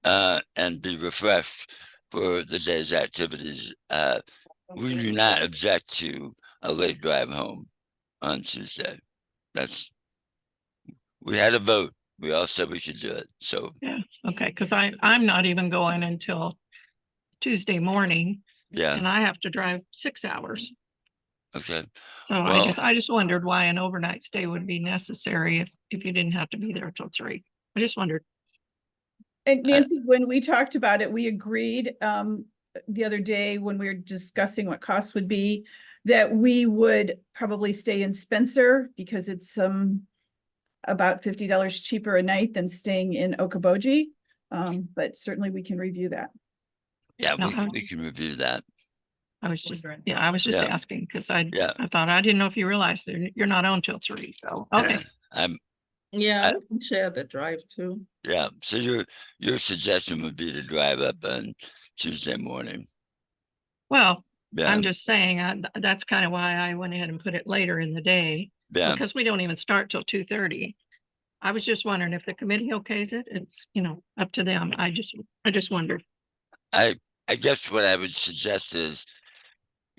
S5: and be refreshed for the day's activities. We do not object to a late drive home on Tuesday. We had a vote. We all said we should do it. So
S6: yeah, okay, because I'm not even going until Tuesday morning,
S5: yeah,
S6: and I have to drive 6 hours.
S5: okay.
S6: So
S5: Well,
S6: I just wondered why an overnight stay would be necessary if you didn't have to be there till 3. I just wondered.
S9: And Nancy, when we talked about it, we agreed the other day when we were discussing what costs would be, that we would probably stay in Spencer because it's about $50 cheaper a night than staying in Okoboji. But certainly we can review that.
S5: yeah,
S6: No,
S5: we can review that.
S6: I was just asking because I thought, I didn't know if you realized that you're not on till 3. So, okay.
S2: Yeah, I can share the drive too.
S5: Yeah. So your suggestion would be to drive up on Tuesday morning.
S6: Well,
S5: Yeah.
S6: I'm just saying, that's kind of why I went ahead and put it later in the day.
S5: Yeah.
S6: Because we don't even start till 2:30. I was just wondering if the committee okays it, it's, up to them. I just wondered.
S5: I guess what I would suggest is,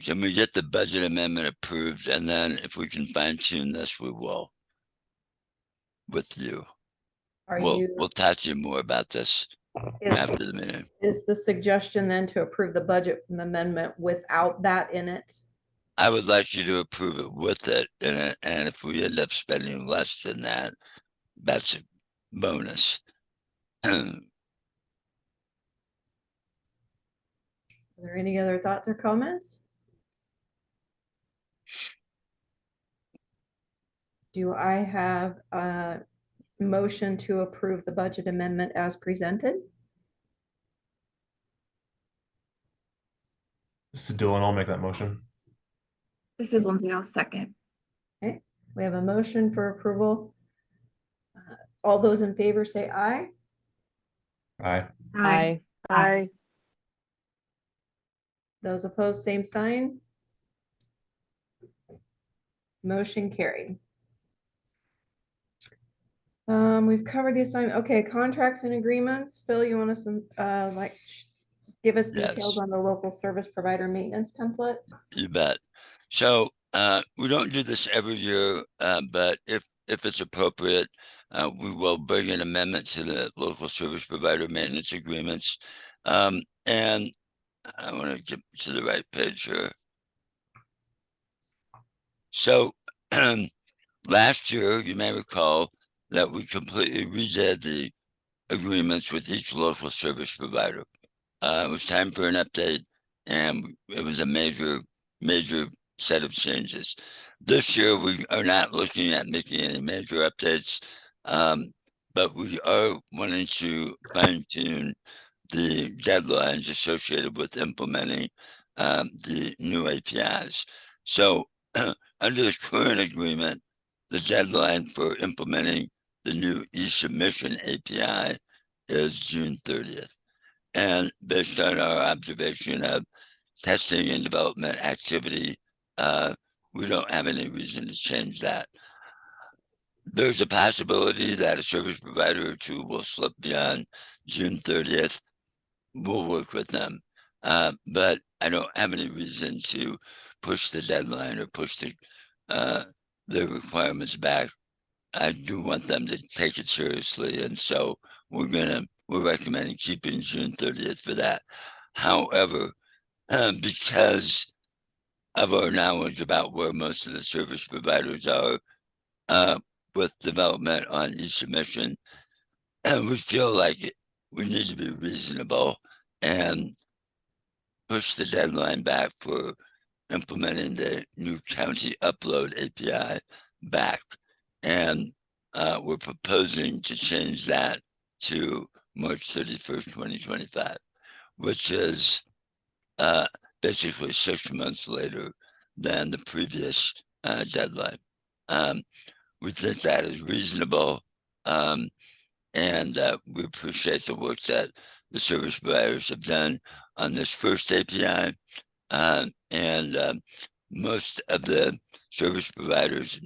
S5: can we get the budget amendment approved, and then if we can fine tune this, we will with you. We'll talk to you more about this after the meeting.
S1: Is the suggestion then to approve the budget amendment without that in it?
S5: I would like you to approve it with it in it, and if we end up spending less than that, that's a bonus.
S1: Are there any other thoughts or comments? Do I have a motion to approve the budget amendment as presented?
S11: This is Dylan. I'll make that motion.
S3: This is Lindsay. I'll second.
S1: Okay, we have a motion for approval. All those in favor say aye.
S4: Aye.
S8: Aye.
S10: Aye.
S1: Those opposed, same sign. Motion carried. We've covered the assignment. Okay, contracts and agreements. Phil, you want us to give us details
S5: Yes.
S1: on the local service provider maintenance template?
S5: You bet. So we don't do this every year, but if it's appropriate, we will bring an amendment to the local service provider maintenance agreements. And I want to get to the right page here. So last year, you may recall that we completely redid the agreements with each local service provider. It was time for an update, and it was a major set of changes. This year, we are not looking at making any major updates, but we are wanting to fine-tune the deadlines associated with implementing the new APIs. So under the current agreement, the deadline for implementing the new e-submission API is June 30th. And based on our observation of testing and development activity, we don't have any reason to change that. There's a possibility that a service provider or two will slip beyond June 30th. We'll work with them. But I don't have any reason to push the deadline or push the requirements back. I do want them to take it seriously. And so we're recommending keeping June 30th for that. However, because of our knowledge about where most of the service providers are with development on e-submission, we feel like we need to be reasonable and push the deadline back for implementing the new county upload API back. And we're proposing to change that to March 31st, 2025, which is basically 6 months later than the previous deadline. We think that is reasonable, and we appreciate the work that the service providers have done on this first API. And most of the service providers,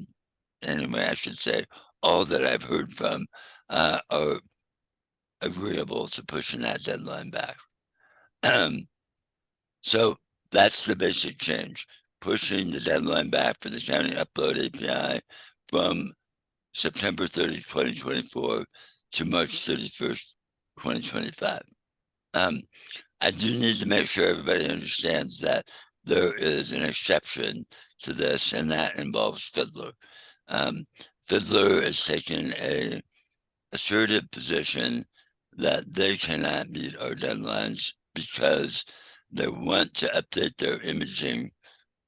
S5: anyway, I should say, all that I've heard from are agreeable to pushing that deadline back. So that's the basic change, pushing the deadline back for the county upload API from September 30, 2024 to March 31st, 2025. I do need to make sure everybody understands that there is an exception to this, and that involves Fiddler. Fiddler has taken an assertive position that they cannot meet our deadlines because they want to update their imaging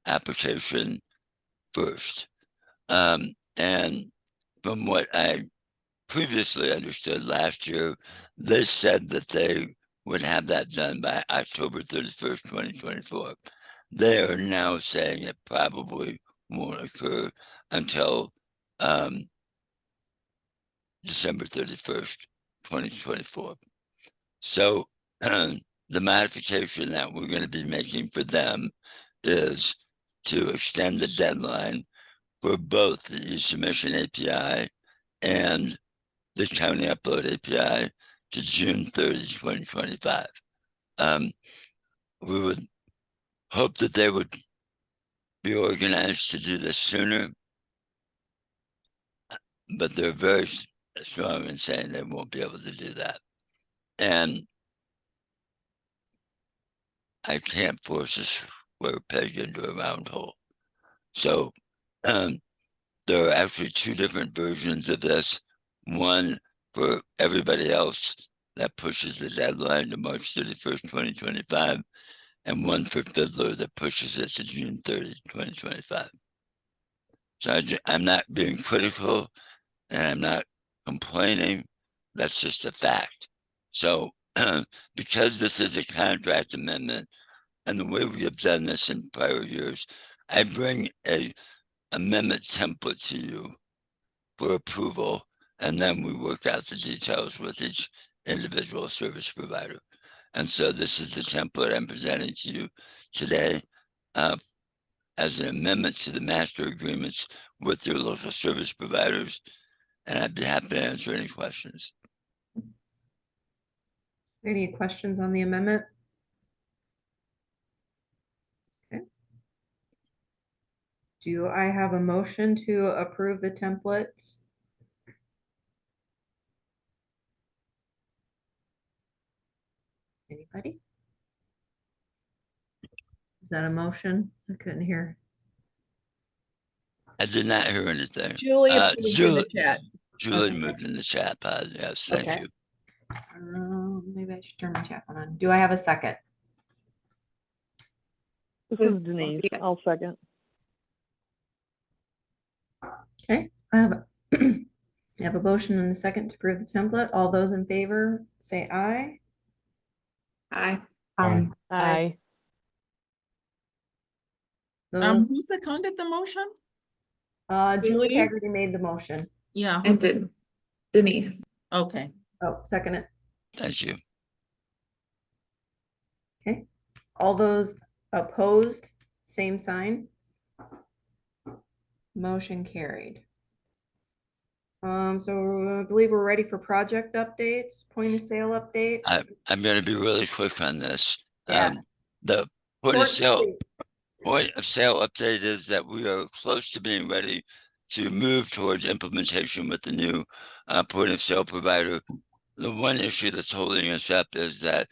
S5: application first. And from what I previously understood last year, they said that they would have that done by October 31st, 2024. They are now saying it probably won't occur until December 31st, 2024. So the modification that we're going to be making for them is to extend the deadline for both the e-submission API and the county upload API to June 30, 2025. We would hope that they would be organized to do this sooner, but they're very strong in saying they won't be able to do that. And I can't force a square peg into a round hole. So there are actually two different versions of this. One for everybody else that pushes the deadline to March 31st, 2025, and one for Fiddler that pushes it to June 30, 2025. So I'm not being critical and I'm not complaining. That's just a fact. So because this is a contract amendment, and the way we have done this in prior years, I bring a amendment template to you for approval, and then we work out the details with each individual service provider. And so this is the template I'm presenting to you today as an amendment to the master agreements with your local service providers. And I'd be happy to answer any questions.
S1: Any questions on the amendment? Okay. Do I have a motion to approve the template? Anybody? Is that a motion? I couldn't hear.
S5: I did not hear anything.
S9: Julie approved in the
S5: Julie,
S9: chat.
S5: Julie
S1: Okay.
S5: moved in the chat pod. Yes, thank
S1: Okay.
S5: you.
S1: Maybe I should turn my chat on. Do I have a second?
S11: This is Denise. I'll second.
S1: Okay, I have I have a motion and a second to approve the template. All those in favor, say aye.
S3: Aye.
S10: Aye.
S8: Aye.
S1: Those,
S2: Who seconded the motion?
S1: Julie
S9: Julie?
S1: Haggerty made the motion.
S2: Yeah. who
S3: And
S2: sec-
S3: Denise.
S2: Okay.
S1: Oh, second it.
S5: Thank you.
S1: Okay. All those opposed, same sign. Motion carried. So I believe we're ready for project updates, point of sale updates.
S5: I'm going to be really quick on this.
S1: Yeah.
S5: The point
S1: Short
S5: of sale
S1: and sweet.
S5: point of sale update is that we are close to being ready to move towards implementation with the new point of sale provider. The one issue that's holding us up is that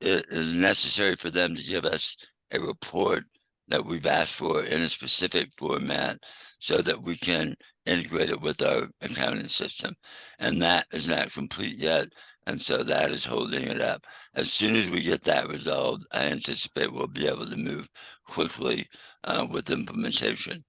S5: it is necessary for them to give us a report that we've asked for in a specific format so that we can integrate it with our accounting system. And that is not complete yet. And so that is holding it up. As soon as we get that resolved, I anticipate we'll be able to move quickly with implementation.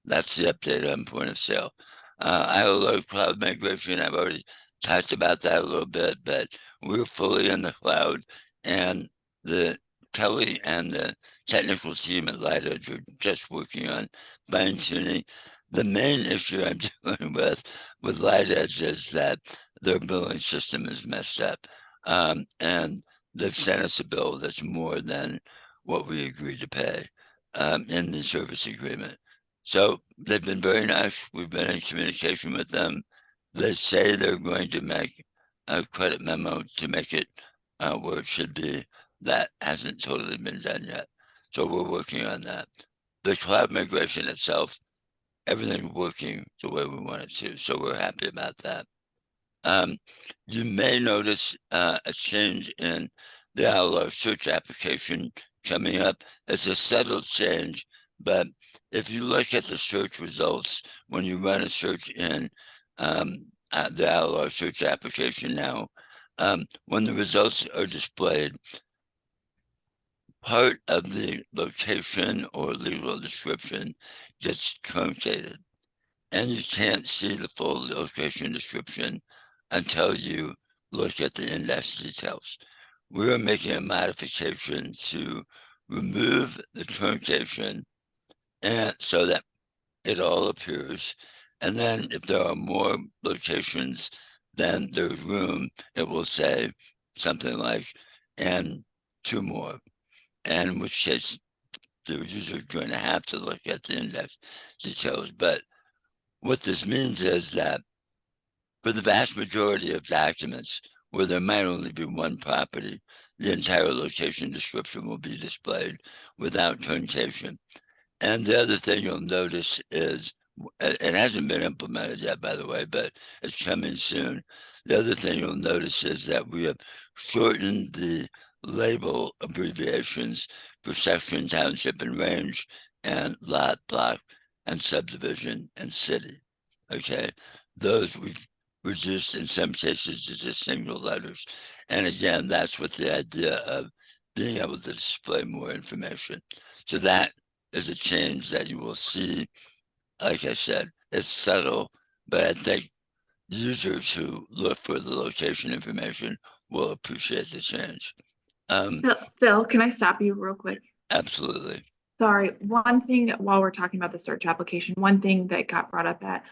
S5: That's the update on point of sale. ILO cloud migration, I've already talked about that a little bit, but we're fully in the cloud, and the Kelly and the technical team at Light Edge are just working on fine tuning. The main issue I'm dealing with Light Edge is that their billing system is messed up, and they've sent us a bill that's more than what we agreed to pay in the service agreement. So they've been very nice. We've been in communication with them. They say they're going to make a credit memo to make it where it should be. That hasn't totally been done yet. So we're working on that. The cloud migration itself, everything's working the way we want it to. So we're happy about that. You may notice a change in the ILO search application coming up. It's a subtle change, but if you look at the search results, when you run a search in the ILO search application now, when the results are displayed, part of the location or legal description gets truncated, and you can't see the full location description until you look at the index details. We are making a modification to remove the truncation and so that it all appears. And then if there are more locations than there's room, it will say something like, and 2 more. And in which case the user is going to have to look at the index details. But what this means is that for the vast majority of documents where there might only be one property, the entire location description will be displayed without truncation. And the other thing you'll notice is, it hasn't been implemented yet, by the way, but it's coming soon. The other thing you'll notice is that we have shortened the label abbreviations for section, township, and range, and lot, block, and subdivision, and city. Okay, those we've reduced in some cases to just single letters. And again, that's with the idea of being able to display more information. So that is a change that you will see. Like I said, it's subtle, but I think users who look for the location information will appreciate the change.
S3: Phil, can I stop you real quick?
S5: Absolutely.
S3: Sorry, one thing while we're talking about the search application, one thing that got brought up at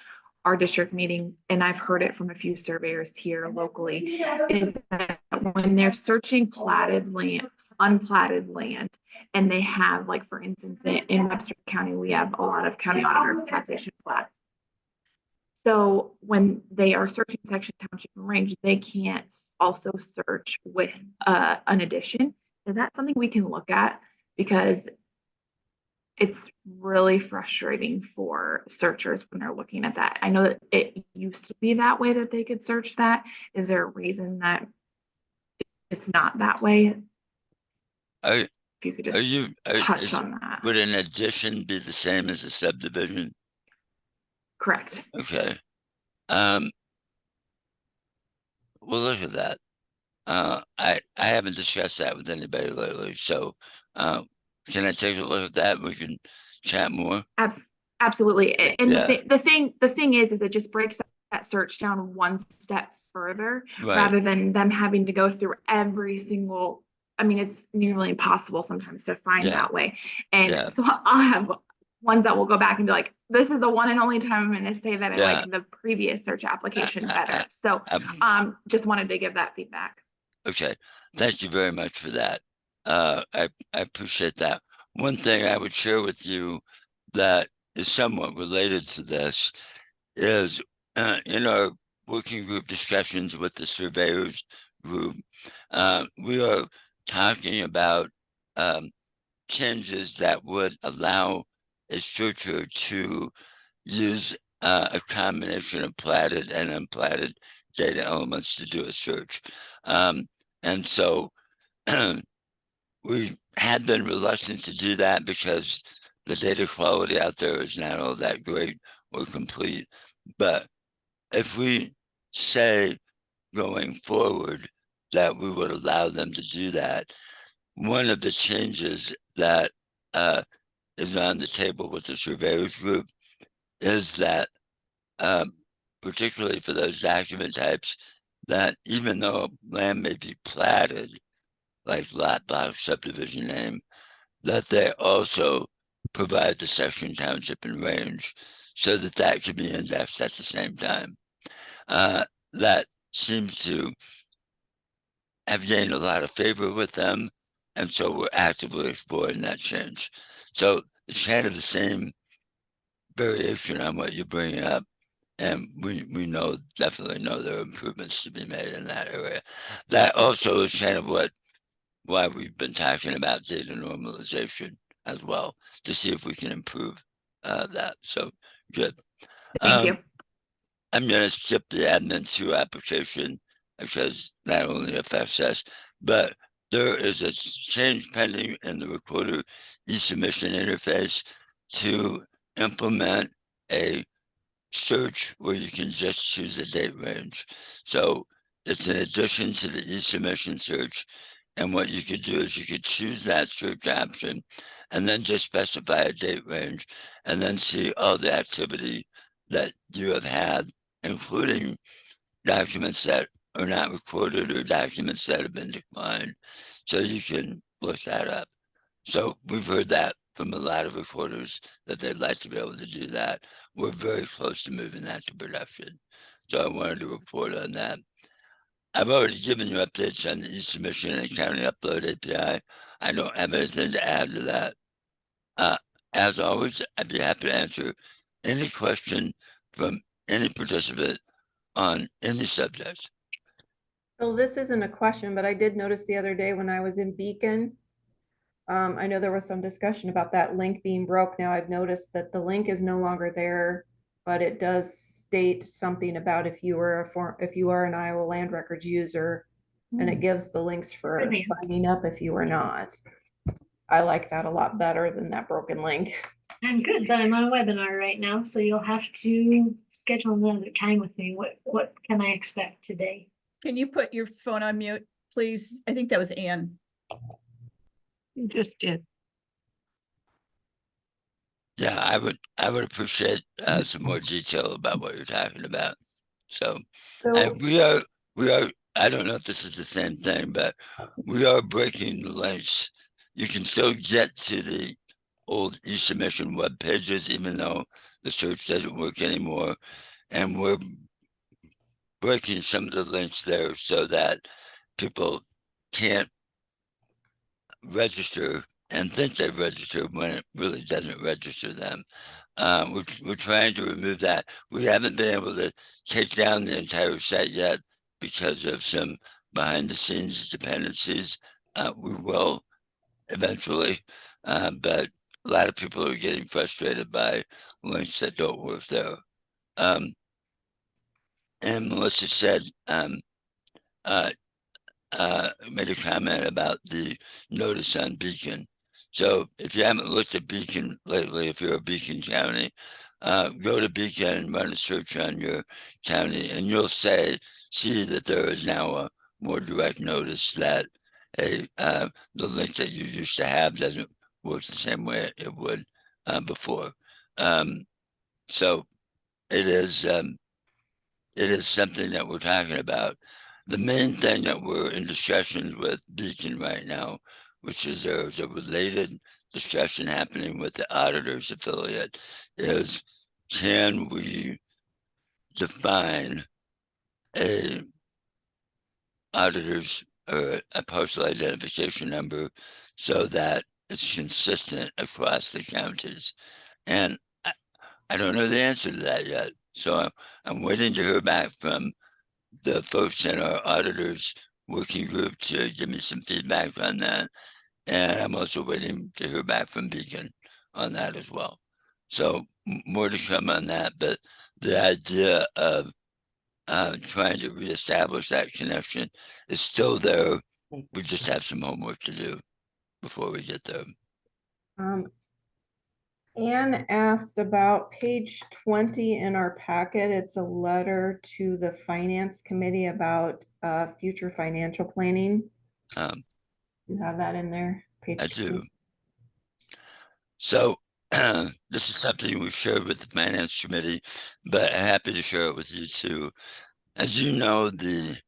S3: our district meeting, and I've heard it from a few surveyors here locally, is that when they're searching platted land, unplatted land, and they have, like, for instance, in Webster County, we have a lot of county auditors taxation plats. So when they are searching section, township, and range, they can't also search with an addition. Is that something we can look at? Because it's really frustrating for searchers when they're looking at that. I know that it used to be that way that they could search that. Is there a reason that it's not that way?
S5: Are,
S3: If you could
S5: are
S3: just
S5: you,
S3: touch on that.
S5: would an addition be the same as a subdivision?
S3: Correct.
S5: Okay. We'll look at that. I haven't discussed that with anybody lately, so can I take a look at that? We can chat more.
S3: Absolutely. And
S5: Yeah.
S3: the thing is it just breaks that search down one step further
S5: Right.
S3: rather than them having to go through every single. I mean, it's nearly impossible sometimes to find
S5: Yeah.
S3: that way. And
S5: Yeah.
S3: so I'll have ones that will go back and be like, this is the one and only time I'm going to say that I
S5: Yeah.
S3: like the previous search application better. So just wanted to give that feedback.
S5: Okay, thank you very much for that. I appreciate that. One thing I would share with you that is somewhat related to this is in our working group discussions with the surveyors group, we are talking about changes that would allow a searcher to use a combination of platted and unplatted data elements to do a search. And so we had been reluctant to do that because the data quality out there is not all that great or complete. But if we say going forward that we would allow them to do that, one of the changes that is on the table with the surveyors group is that particularly for those document types, that even though land may be platted, like lot, block, subdivision name, that they also provide the section, township, and range so that that can be indexed at the same time. That seems to have gained a lot of favor with them, and so we're actively exploring that change. So it's kind of the same variation on what you're bringing up. And we definitely know there are improvements to be made in that area. That also is kind of why we've been talking about data normalization as well, to see if we can improve that. So good.
S3: Thank you.
S5: I'm gonna skip the admin 2 application because that only affects us, but there is a change pending in the recorder e-submission interface to implement a search where you can just choose a date range. So it's an addition to the e-submission search. And what you could do is you could choose that search option and then just specify a date range and then see all the activity that you have had, including documents that are not recorded or documents that have been declined. So you can look that up. So we've heard that from a lot of recorders that they'd like to be able to do that. We're very close to moving that to production. So I wanted to report on that. I've already given you updates on the e-submission and county upload API. I don't have anything to add to that. As always, I'd be happy to answer any question from any participant on any subject.
S1: So this isn't a question, but I did notice the other day when I was in Beacon, I know there was some discussion about that link being broke. Now I've noticed that the link is no longer there, but it does state something about if you are an Iowa Land Records user, and it gives the links for signing up if you are not. I like that a lot better than that broken link.
S12: I'm good, but I'm on a webinar right now, so you'll have to schedule another time with me. What can I expect today?
S9: Can you put your phone on mute, please? I think that was Ann.
S6: You just did.
S5: Yeah, I would appreciate some more detail about what you're talking about. So, and we are, I don't know if this is the same thing, but we are breaking the links. You can still get to the old e-submission web pages, even though the search doesn't work anymore. And we're breaking some of the links there so that people can't register and think they registered when it really doesn't register them. We're trying to remove that. We haven't been able to take down the entire site yet because of some behind the scenes dependencies. We will eventually, but a lot of people are getting frustrated by links that don't work there. And Melissa said, made a comment about the notice on Beacon. So if you haven't looked at Beacon lately, if you're a Beacon county, go to Beacon and run a search on your county, and you'll see that there is now a more direct notice that the link that you used to have doesn't work the same way it would before. So it is something that we're talking about. The main thing that we're in discussions with Beacon right now, which is there's a related discussion happening with the auditors affiliate, is can we define a auditor's or a postal identification number so that it's consistent across the counties? And I don't know the answer to that yet. So I'm waiting to hear back from the folks in our auditors working group to give me some feedback on that. And I'm also waiting to hear back from Beacon on that as well. So more to come on that, but the idea of trying to reestablish that connection is still there. We just have some homework to do before we get there.
S1: Anne asked about page 20 in our packet. It's a letter to the finance committee about future financial planning. You have that in there, page
S5: I
S1: 20.
S5: do. So this is something we shared with the finance committee, but I'm happy to share it with you too. As you know, the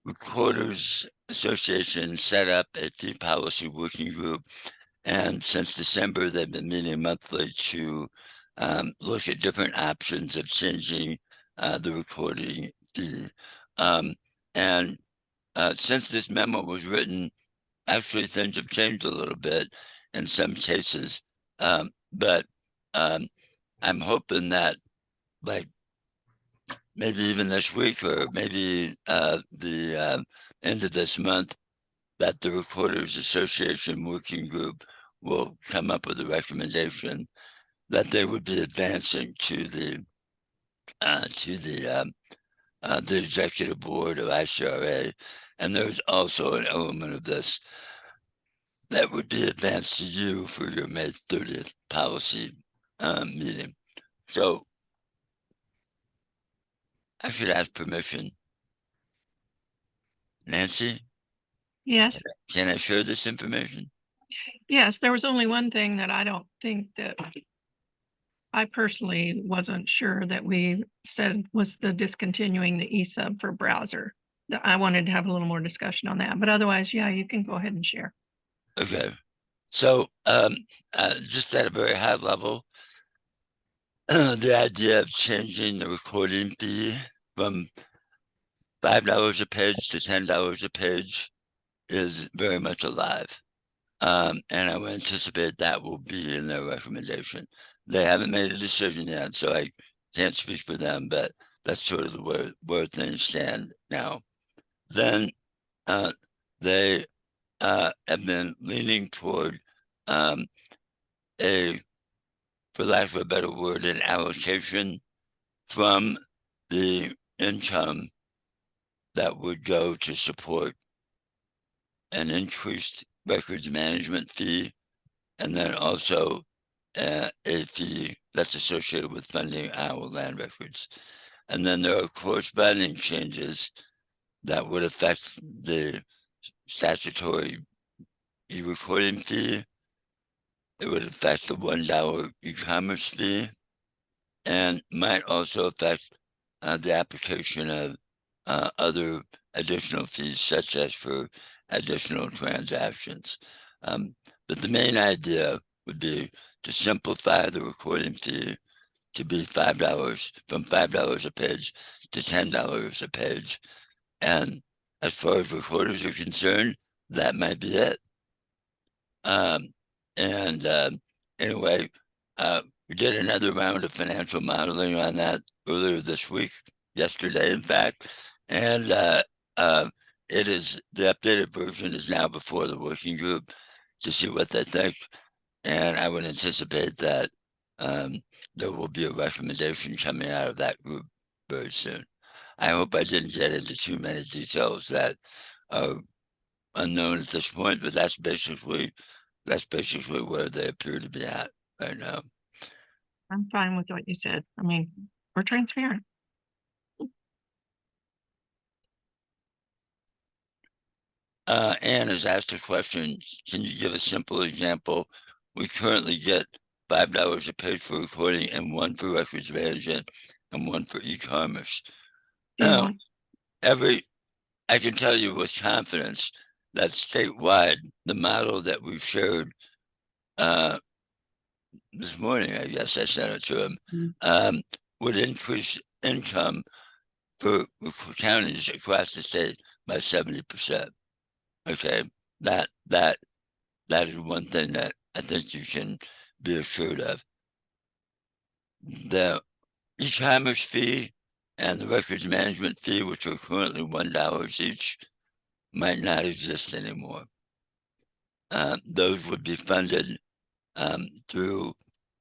S5: Recorders Association set up a fee policy working group, and since December, they've been meeting monthly to look at different options of changing the recording fee. And since this memo was written, actually things have changed a little bit in some cases. But I'm hoping that, like, maybe even this week or maybe the end of this month, that the Recorders Association Working Group will come up with a recommendation that they would be advancing to the executive board of ICRA. And there's also an element of this that would be advanced to you for your May 30th policy meeting. So I should ask permission. Nancy,
S6: Yes,
S5: can I share this information?
S6: yes, there was only one thing that I don't think that I personally wasn't sure that we said was the discontinuing the eSub for browser. I wanted to have a little more discussion on that, but otherwise, yeah, you can go ahead and share.
S5: Okay. So just at a very high level, the idea of changing the recording fee from $5 a page to $10 a page is very much alive. And I would anticipate that will be in their recommendation. They haven't made a decision yet, so I can't speak for them, but that's sort of where things stand now. Then they have been leaning toward for lack of a better word, an allocation from the income that would go to support an increased records management fee, and then also a fee that's associated with funding our land records. And then there are corresponding changes that would affect the statutory e-recording fee. It would affect the $1 e-commerce fee, and might also affect the application of other additional fees, such as for additional transactions. But the main idea would be to simplify the recording fee to be $5, from $5 a page to $10 a page. And as far as recorders are concerned, that might be it. Anyway, we did another round of financial modeling on that earlier this week, yesterday, in fact. And it is, the updated version is now before the working group to see what they think. And I would anticipate that there will be a recommendation coming out of that group very soon. I hope I didn't get into too many details that are unknown at this point, but that's basically where they appear to be at right now.
S6: I'm fine with what you said. I mean, we're transparent.
S5: Anne has asked a question. Can you give a simple example? We currently get $5 a page for recording and one for records management and one for e-commerce.
S6: Yeah.
S5: I can tell you with confidence that statewide, the model that we shared this morning, I guess I sent it to him, would increase income for counties across the state by 70%. Okay, that is one thing that I think you can be assured of. The e-commerce fee and the records management fee, which are currently $1 each, might not exist anymore. Those would be funded through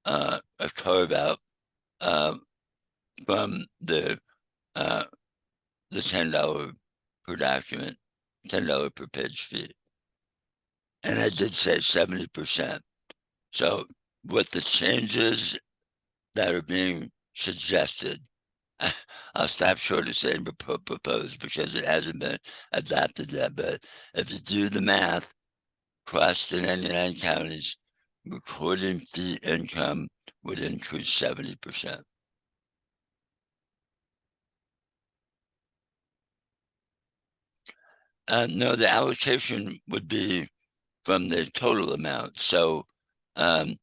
S5: a carve out from the $10 per document, $10 per page fee. And I did say 70%. So with the changes that are being suggested, I'll stop short of saying proposed because it hasn't been adopted yet. But if you do the math, across the 99 counties, recording fee income would increase 70%. No, the allocation would be from the total amount. So, I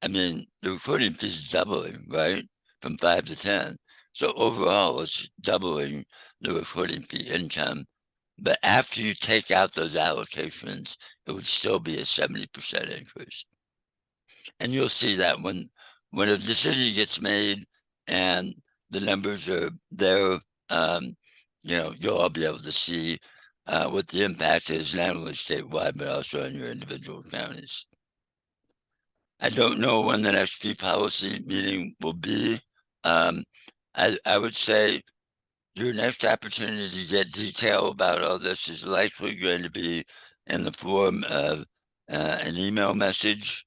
S5: mean, the recording fee is doubling, right? From 5 to 10. So overall, it's doubling the recording fee income. But after you take out those allocations, it would still be a 70% increase. And you'll see that when a decision gets made and the numbers are there, you'll all be able to see what the impact is, not only statewide, but also in your individual counties. I don't know when the next fee policy meeting will be. I would say your next opportunity to get detail about all this is likely going to be in the form of an email message.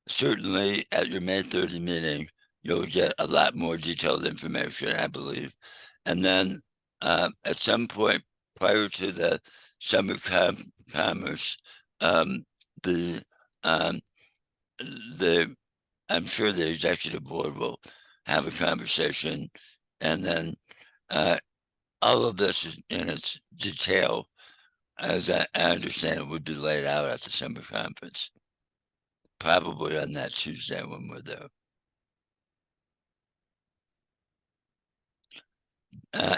S5: Certainly at your May 30 meeting, you'll get a lot more detailed information, I believe. And then at some point prior to the summer commerce, I'm sure the executive board will have a conversation, and then all of this is in its detail, as I understand it, would be laid out at the summer conference, probably on that Tuesday when we're there.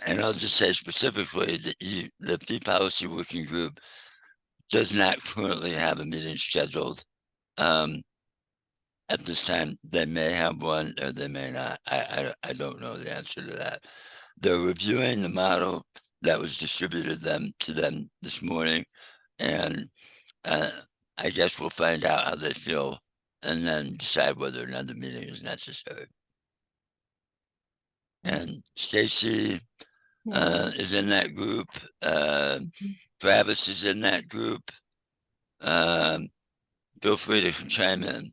S5: And I'll just say specifically that the fee policy working group does not currently have a meeting scheduled. At this time, they may have one or they may not. I don't know the answer to that. They're reviewing the model that was distributed to them this morning, and I guess we'll find out how they feel and then decide whether another meeting is necessary. And Stacy is in that group. Travis is in that group. Feel free to chime in.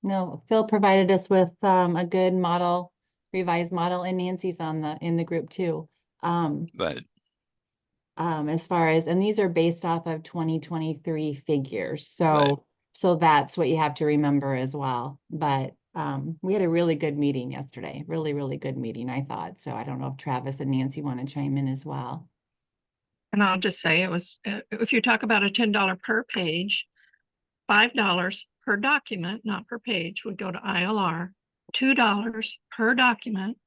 S10: No, Phil provided us with a good model, revised model, and Nancy's in the group too.
S5: Right.
S10: As far as, and these are based off of 2023 figures. So,
S5: Right.
S10: So that's what you have to remember as well. But we had a really good meeting yesterday, really, really good meeting, I thought. So I don't know if Travis and Nancy want to chime in as well.
S6: And I'll just say it was, if you talk about a $10 per page, $5 per document, not per page, would go to ILR. $2 per document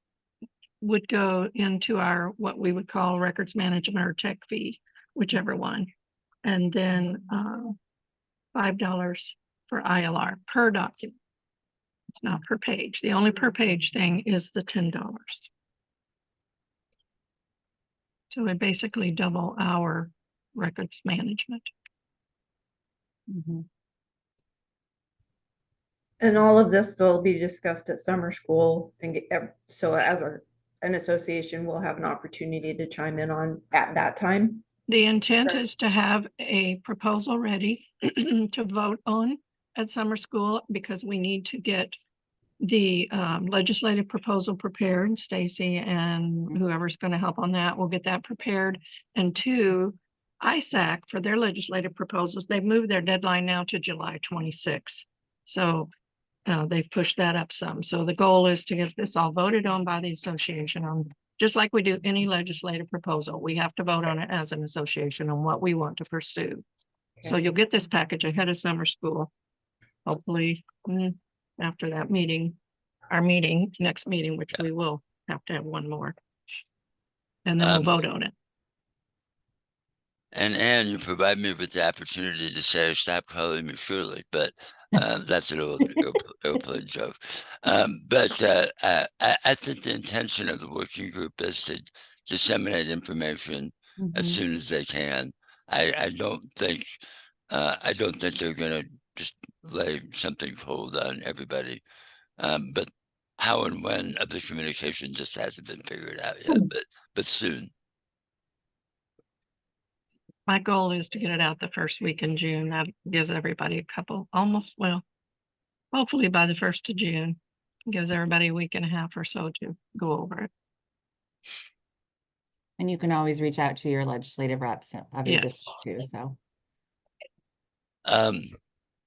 S6: would go into our, what we would call records management or tech fee, whichever one. And then $5 for ILR per document. It's not per page. The only per page thing is the $10. So it basically double our records management.
S10: Mhm.
S1: And all of this will be discussed at summer school and so as an association, we'll have an opportunity to chime in on at that time.
S6: The intent is to have a proposal ready to vote on at summer school because we need to get the legislative proposal prepared. Stacy and whoever's going to help on that will get that prepared. And two, ISAC for their legislative proposals, they've moved their deadline now to July 26. So they've pushed that up some. So the goal is to get this all voted on by the association on, just like we do any legislative proposal. We have to vote on it as an association on what we want to pursue. So
S1: Okay.
S6: you'll get this package ahead of summer school. Hopefully after that meeting, our meeting, next meeting, which we will have to have one more. And then we'll vote on it.
S5: And Anne, you provide me with the opportunity to say, stop calling me Shirley, but that's an old airplane joke. But I think the intention of the working group is to disseminate information as
S10: Mhm.
S5: soon as they can. I don't think they're gonna just lay something cold on everybody. But how and when of the communication just hasn't been figured out yet, but soon.
S6: My goal is to get it out the first week in June. That gives everybody a couple, almost, well, hopefully by the 1st of June. Gives everybody a week and a half or so to go over it.
S10: And you can always reach out to your legislative reps of your
S6: Yes.
S10: district too, so.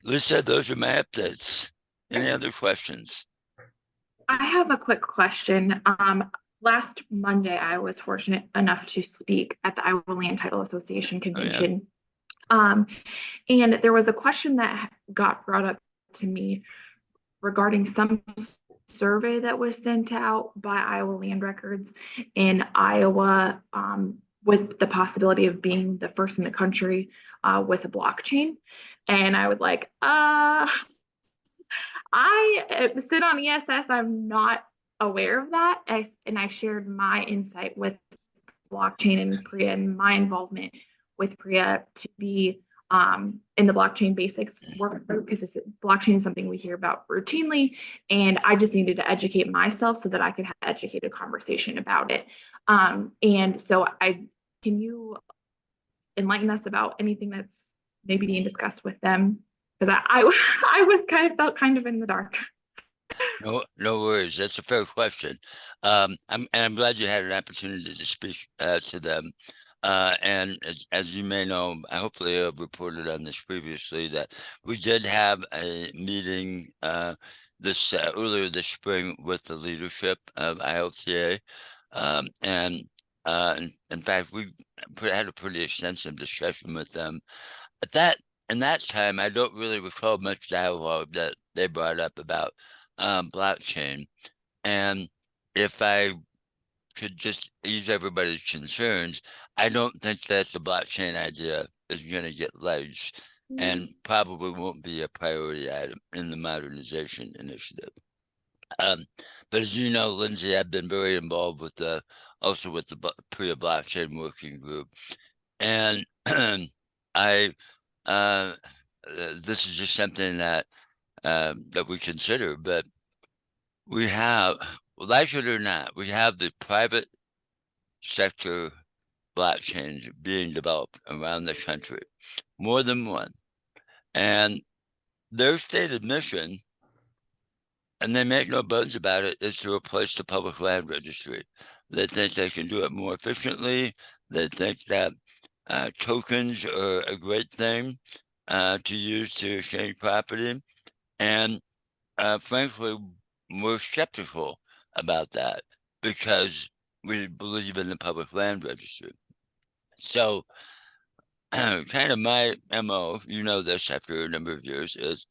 S5: Lisa, those are my updates. Any other questions?
S3: I have a quick question. Last Monday, I was fortunate enough to speak at the Iowa Land Title Association convention. And there was a question that got brought up to me regarding some survey that was sent out by Iowa Land Records in Iowa, with the possibility of being the first in the country with a blockchain. And I was like, I sit on ESS. I'm not aware of that. And I shared my insight with blockchain and PRIA and my involvement with PRIA to be in the blockchain basics work group, because blockchain is something we hear about routinely. And I just needed to educate myself so that I could have an educated conversation about it. And so can you enlighten us about anything that's maybe being discussed with them? Because I felt kind of in the dark.
S5: No worries. That's a fair question. I'm glad you had an opportunity to speak to them. And as you may know, I hopefully have reported on this previously, that we did have a meeting this earlier this spring with the leadership of ILTA. And in fact, we had a pretty extensive discussion with them. In that time, I don't really recall much dialogue that they brought up about blockchain. And if I could just ease everybody's concerns, I don't think that the blockchain idea is going to get legs and probably won't be a priority item in the modernization initiative. But as you know, Lindsay, I've been very involved with also with the PRIA blockchain working group. And this is just something that we consider, but we have, like it or not, we have the private sector blockchains being developed around the country, more than one. And their stated mission, and they make no bones about it, is to replace the public land registry. They think they can do it more efficiently. They think that tokens are a great thing to use to exchange property. And frankly, we're skeptical about that because we believe in the public land registry. So kind of my MO, you know this after a number of years, is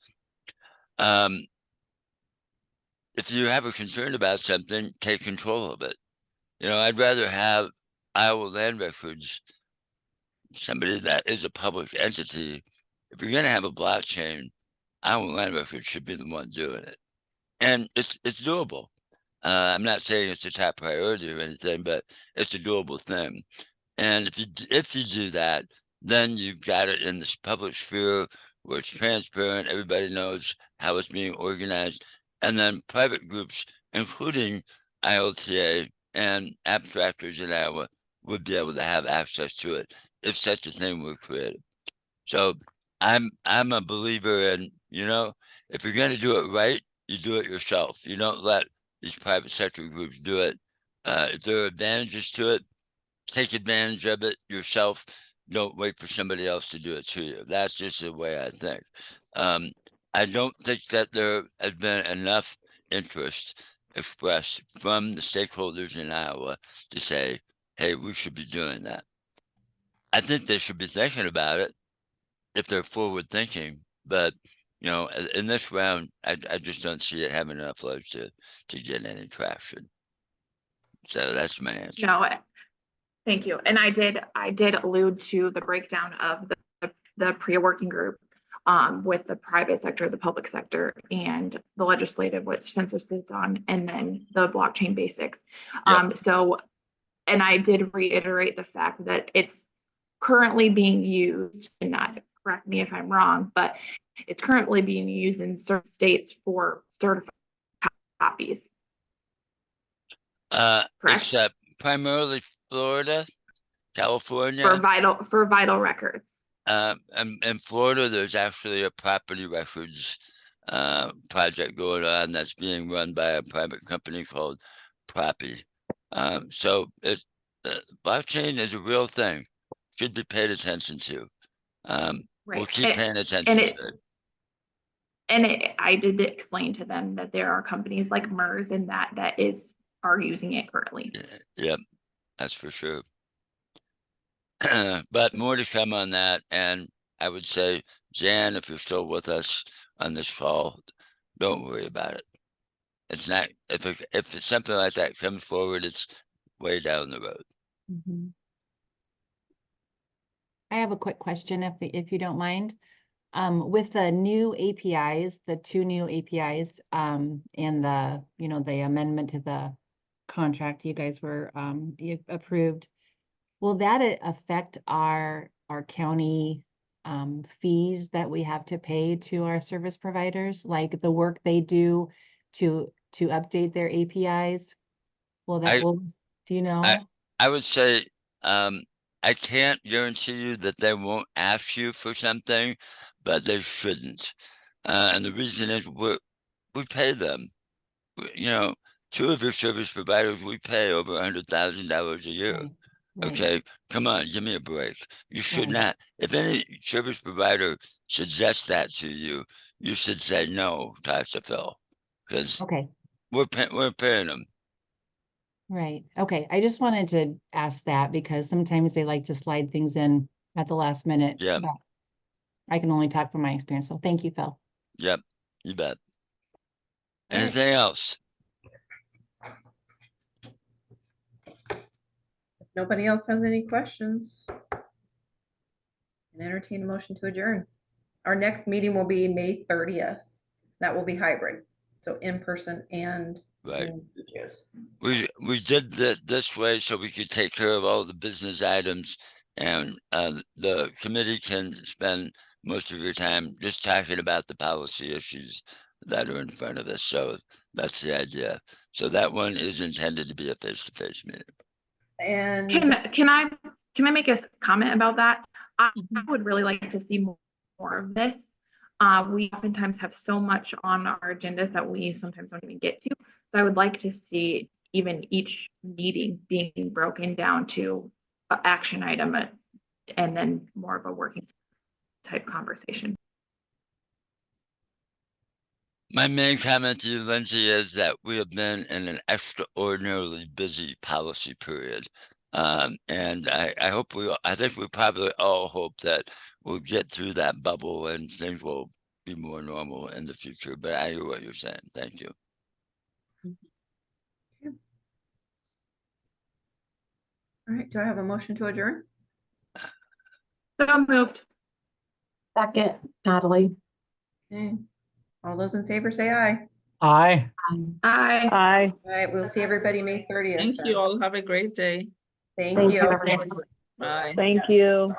S5: if you have a concern about something, take control of it. You know, I'd rather have Iowa Land Records, somebody that is a public entity. If you're going to have a blockchain, Iowa Land Records should be the one doing it. And it's doable. I'm not saying it's a top priority or anything, but it's a doable thing. And if you do that, then you've got it in this public sphere where it's transparent, everybody knows how it's being organized. And then private groups, including ILTA and abstractors in Iowa, would be able to have access to it if such a thing were created. So I'm a believer in, you know, if you're going to do it right, you do it yourself. You don't let these private sector groups do it. If there are advantages to it, take advantage of it yourself. Don't wait for somebody else to do it to you. That's just the way I think. I don't think that there has been enough interest expressed from the stakeholders in Iowa to say, hey, we should be doing that. I think they should be thinking about it if they're forward thinking, but you know, in this round, I just don't see it having enough legs to get any traction. So that's my answer.
S3: No, thank you. And I did allude to the breakdown of the pre-working group with the private sector, the public sector, and the legislative, which census is on, and then the blockchain basics.
S5: Yep.
S3: So, and I did reiterate the fact that it's currently being used, and not correct me if I'm wrong, but it's currently being used in certain states for certified copies. Correct?
S5: Except primarily Florida, California.
S3: For vital records.
S5: And in Florida, there's actually a property records project going on that's being run by a private company called Proppy. So blockchain is a real thing, should be paid attention to. We'll keep paying attention to it.
S3: And I did explain to them that there are companies like MERS and that are using it currently.
S5: Yep, that's for sure. But more to come on that. And I would say, Jan, if you're still with us on this call, don't worry about it. It's not, if it's something like that comes forward, it's way down the road.
S10: Mhm. I have a quick question if you don't mind. With the new APIs, the 2 new APIs, and the, the amendment to the contract you guys were approved, will that affect our county fees that we have to pay to our service providers, like the work they do to update their APIs? Do you know?
S5: I would say I can't guarantee you that they won't ask you for something, but they shouldn't. And the reason is we pay them. You know, 2 of your service providers, we pay over $100,000 a year.
S10: Right.
S5: Okay, come on, give me a break. You should
S10: Right.
S5: not. If any service provider suggests that to you, you should say no, Dr. Phil, because
S10: Okay.
S5: we're paying them.
S10: Right. Okay. I just wanted to ask that because sometimes they like to slide things in at the last minute.
S5: Yeah.
S10: But I can only talk from my experience. So thank you, Phil.
S5: Yep, you bet.
S10: All right.
S5: Anything else?
S1: If nobody else has any questions, and entertain a motion to adjourn. Our next meeting will be May 30th. That will be hybrid, so in person and
S5: Right.
S1: Zoom videos.
S5: We did this way so we could take care of all the business items, and the committee can spend most of your time just talking about the policy issues that are in front of us. So that's the idea. So that one is intended to be a face-to-face meeting.
S1: And
S3: Can I make a comment about that? I would really like to see more of this. We oftentimes have so much on our agendas that we sometimes don't even get to. So I would like to see even each meeting being broken down to an action item and then more of a working type conversation.
S5: My main comment to you, Lindsay, is that we have been in an extraordinarily busy policy period. And I hope I think we probably all hope that we'll get through that bubble and things will be more normal in the future. But I hear what you're saying. Thank you.
S1: All right, do I have a motion to adjourn?
S3: So moved.
S12: Second, Natalie.
S1: Okay. All those in favor say aye.
S13: Aye.
S3: Aye.
S11: Aye.
S1: All right, we'll see everybody May 30th.
S2: Thank
S1: then.
S2: you all. Have a great day.
S1: Thank
S12: Thank
S1: you.
S12: you.
S2: Bye.
S11: Thank you.